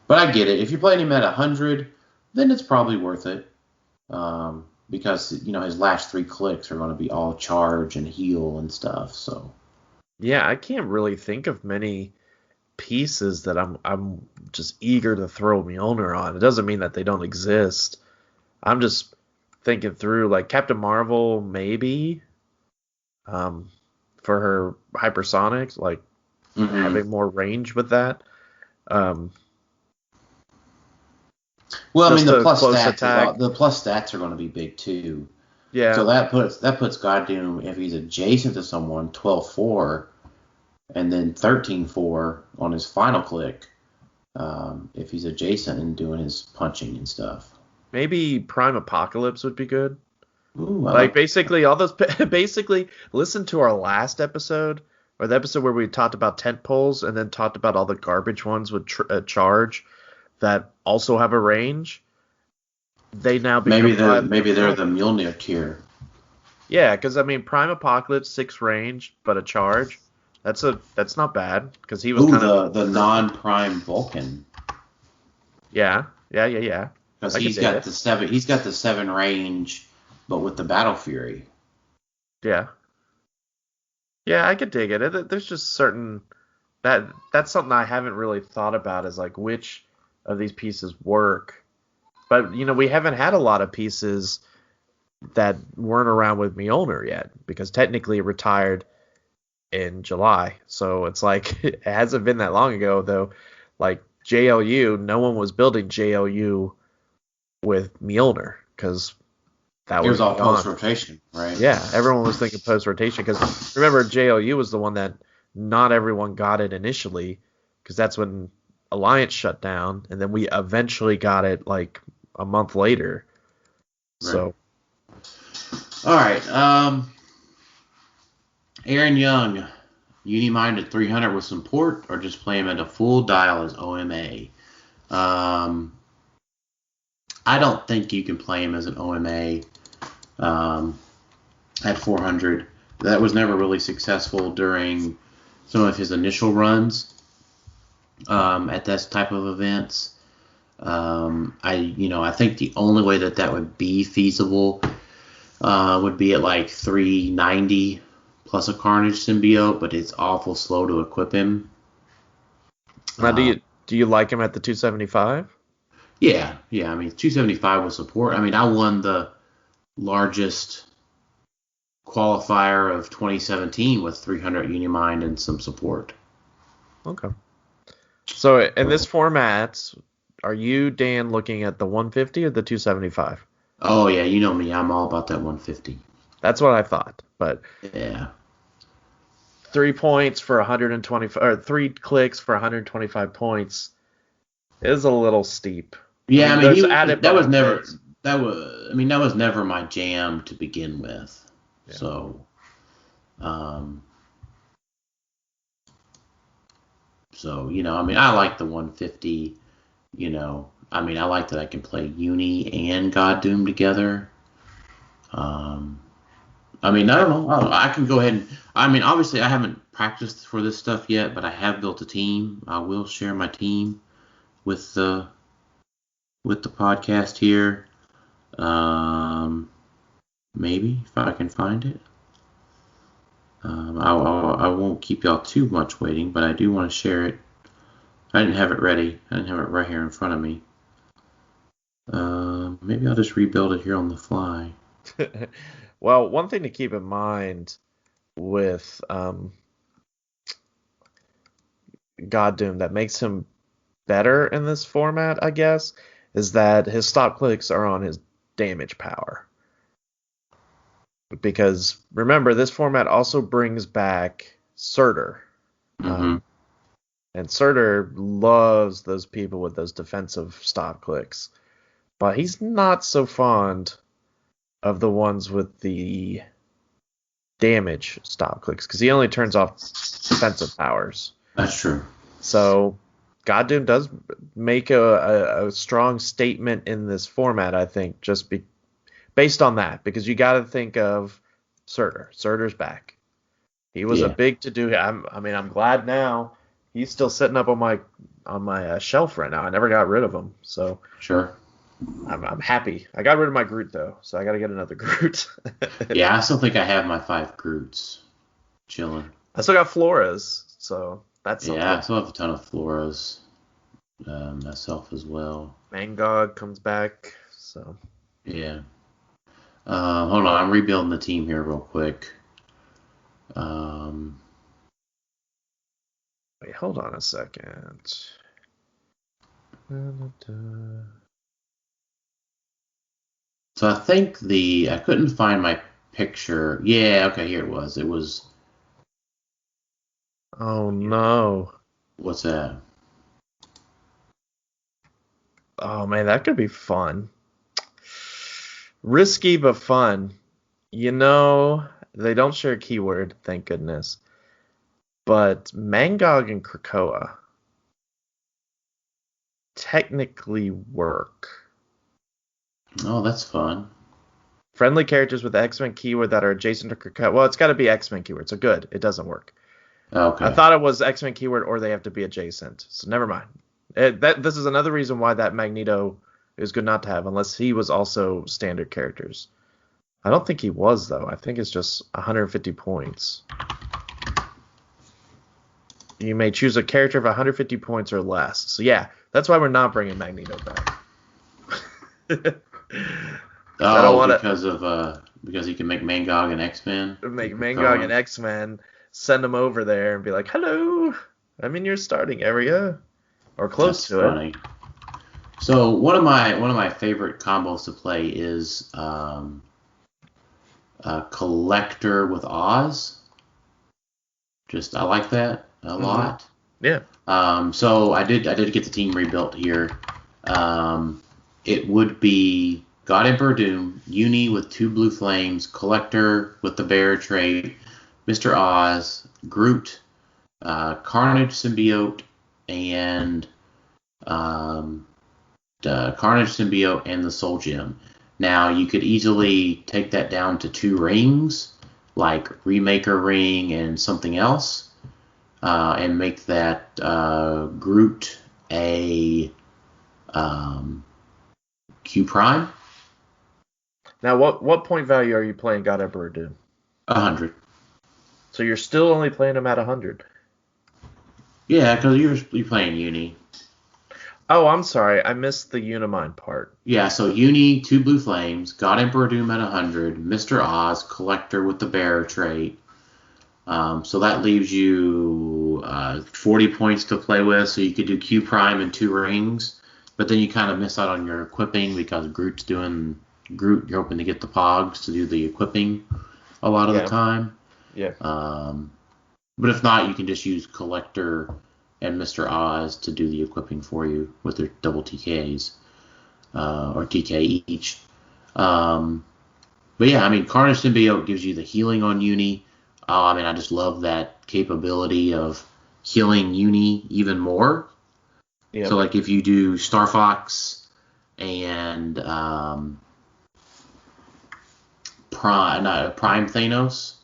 But I get it. If you're playing him at 100, then it's probably worth it. Because, his last 3 clicks are going to be all charge and heal and stuff. So yeah, I can't really think of many pieces that I'm just eager to throw Mjolnir on. It doesn't mean that they don't exist. I'm just thinking through, like Captain Marvel, maybe, for her hypersonics, like having more range with that. Well, the plus stats are going to be big too. Yeah. So that puts Goddoom, if he's adjacent to someone, 12-4, and then 13-4 on his final click. If he's adjacent and doing his punching and stuff. Maybe Prime Apocalypse would be good. Ooh, basically all those. Basically, listen to our last episode, or the episode where we talked about tent poles, and then talked about all the garbage ones with charge that also have a range. They now become maybe they're the Mjolnir tier. Yeah, because Prime Apocalypse 6 range, but a charge. That's not bad, because he was the non-prime Vulcan. Yeah. Because he's got the 7 range, but with the Battle Fury. Yeah. Yeah, I could dig it. There's just certain that's something I haven't really thought about, is like which of these pieces work. But we haven't had a lot of pieces that weren't around with Mjolnir yet, because technically it retired in July. So it's like it hasn't been that long ago, though. Like JLU, no one was building JLU with Mjolnir, because that was all post-rotation, right? Yeah, everyone was thinking post-rotation, because remember, JLU was the one that not everyone got it initially, because that's when Alliance shut down, and then we eventually got it like a month later. Right. So, all right, Aaron Young, Unimind at 300 with some port, or just play him at a full dial as OMA? I don't think you can play him as an OMA at 400. That was never really successful during some of his initial runs at this type of events. I think the only way that would be feasible would be at like 390 plus a Carnage symbiote, but it's awful slow to equip him. Now, do you like him at the 275? Yeah. 275 with support. I won the largest qualifier of 2017 with 300 Unimind and some support. Okay. So in this format, are you, Dan, looking at the 150 or the 275? Oh, yeah, you know me. I'm all about that 150. That's what I thought. But yeah, 3 points for 125, or 3 clicks for 125 points is a little steep. Yeah, I mean, that was never my jam to begin with. Yeah. So, I like the 150. I like that I can play Uni and God Doom together. I don't know. I can go ahead and, obviously I haven't practiced for this stuff yet, but I have built a team. I will share my team with the podcast here. Maybe if I can find it. I won't keep y'all too much waiting, but I do want to share it. I didn't have it ready. I didn't have it right here in front of me. Maybe I'll just rebuild it here on the fly. Well, one thing to keep in mind with God Doom that makes him better in this format, I guess, is that his stop clicks are on his damage power. Because remember, this format also brings back Surtur. Mm-hmm. And Surtur loves those people with those defensive stop clicks. But he's not so fond of the ones with the damage stop clicks, because he only turns off defensive powers. That's true. So God Doom does make a strong statement in this format, I think, just based on that, because you got to think of Surtur. Surtur's back. He was a big to-do. I'm glad now he's still sitting up on my shelf right now. I never got rid of him, so sure. I'm happy. I got rid of my Groot though, so I got to get another Groot. Yeah, I still think I have my 5 Groots chilling. I still got Floras, so that's something. Yeah, I still have a ton of Floras myself as well. Mangog comes back, so yeah. Hold on, I'm rebuilding the team here real quick. Wait, hold on a second. So I think I couldn't find my picture. Yeah, okay, here it was. It was. Oh no. What's that? Oh man, that could be fun. Risky but fun. They don't share a keyword, thank goodness. But Mangog and Krakoa technically work. Oh, that's fun. Friendly characters with the X-Men keyword that are adjacent to Krakoa. Well, it's got to be X-Men keyword, so good. It doesn't work. Okay. I thought it was X-Men keyword or they have to be adjacent, so never mind. This is another reason why that Magneto is good not to have, unless he was also standard characters. I don't think he was, though. I think it's just 150 points. You may choose a character of 150 points or less. So yeah, that's why we're not bringing Magneto back. Because he can make Mangog an X-Men. Make Mangog an X-Men, send him over there and be like, "Hello, I'm in your starting area," or close to it. So one of my favorite combos to play is Collector with Oz. I like that a lot. Yeah. So I did get the team rebuilt here. It would be God Emperor Doom, Uni with 2 blue flames, Collector with the bear trait, Mr. Oz, Groot, Carnage symbiote, and the Carnage symbiote and the Soul Gem. Now you could easily take that down to 2 rings, like Remaker ring and something else, and make that Groot a Q Prime. Now, what point value are you playing God Emperor Doom? 100. So you're still only playing him at 100. Yeah, because you're playing Uni. Oh, I'm sorry. I missed the Unimind part. Yeah, so Uni, 2 blue flames, God Emperor Doom at 100, Mr. Oz, Collector with the Bearer trait. So that leaves you 40 points to play with, so you could do Q Prime and 2 rings, but then you kind of miss out on your equipping because Groot's doing Groot. You're hoping to get the Pogs to do the equipping a lot of the time. Yeah. But if not, you can just use Collector and Mr. Oz to do the equipping for you with their double TKs, or TK each. But yeah, I mean, Carnage Symbiote gives you the healing on Uni. I just love that capability of healing Uni even more. Yep. So, like, if you do Star Fox and Prime Thanos,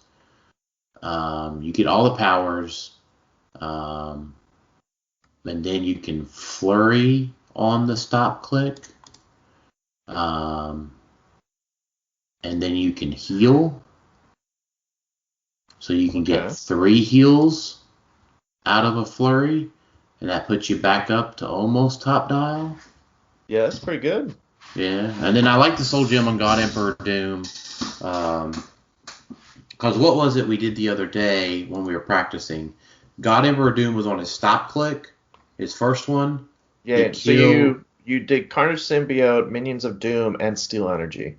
you get all the powers, and then you can flurry on the stop click, and then you can heal. So you can get 3 heals out of a flurry, and that puts you back up to almost top dial. Yeah, that's pretty good. Yeah, and then I like the Soul Gem on God Emperor Doom, because what was it we did the other day when we were practicing? God Emperor Doom was on his stop click, his first one. Yeah, so you did Carnage Symbiote, Minions of Doom, and Steel Energy.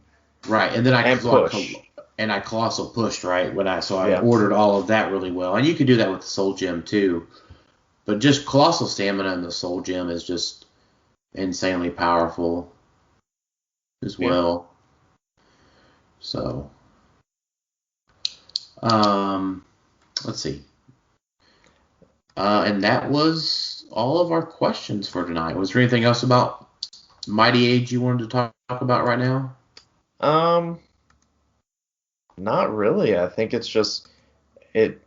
Right, and then I push. And I colossal pushed, right? I ordered all of that really well. And you could do that with the Soul Gem too. But just Colossal Stamina and the Soul Gem is just insanely powerful as well. So, let's see. And that was all of our questions for tonight. Was there anything else about Mighty Age you wanted to talk about right now? Not really. I think it's just we've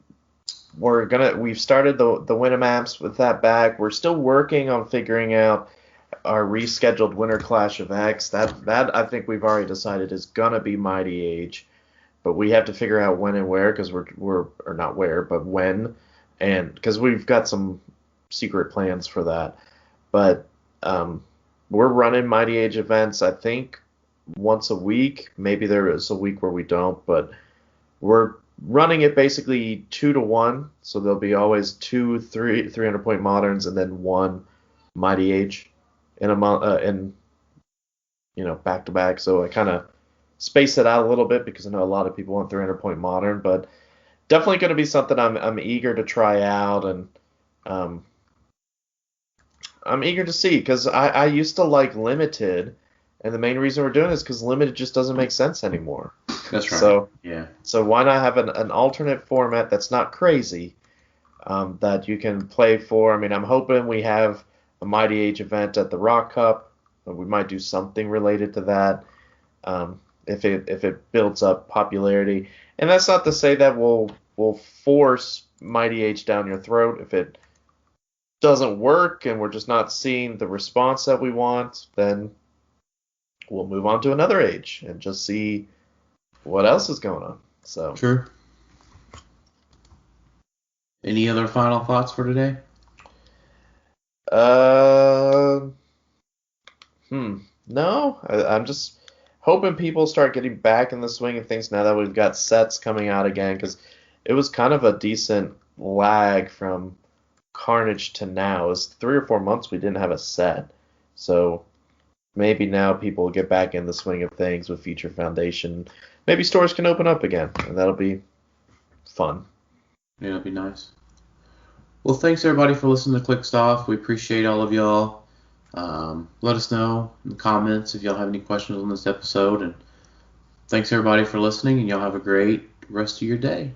started the winter maps with that back. We're still working on figuring out our rescheduled Winter Clash of X. That I think we've already decided is gonna be Mighty Age, but we have to figure out when and where, because we're or not where, but when, and because we've got some secret plans for that. But we're running Mighty Age events, I think, once a week. Maybe there is a week where we don't, but we're running it basically 2-to-1. So there'll be always 300-point moderns and then 1 Mighty Age in back to back. So I kind of space it out a little bit because I know a lot of people want 300-point modern, but definitely going to be something I'm eager to try out, and I'm eager to see, because I used to like Limited. And the main reason we're doing this is because Limited just doesn't make sense anymore. That's right. So why not have an alternate format that's not crazy, that you can play for? I mean, I'm hoping we have a Mighty Age event at the Rock Cup. We might do something related to that, if it builds up popularity. And that's not to say that we'll force Mighty Age down your throat. If it doesn't work and we're just not seeing the response that we want, then we'll move on to another age and just see what else is going on. So sure. Any other final thoughts for today? No. I'm just hoping people start getting back in the swing of things now that we've got sets coming out again, because it was kind of a decent lag from Carnage to now. It was 3 or 4 months we didn't have a set. So maybe now people will get back in the swing of things with Future Foundation. Maybe stores can open up again, and that'll be fun. Yeah, that'll be nice. Well, thanks everybody for listening to Clixed Off. We appreciate all of y'all. Let us know in the comments if y'all have any questions on this episode. And thanks everybody for listening, and y'all have a great rest of your day.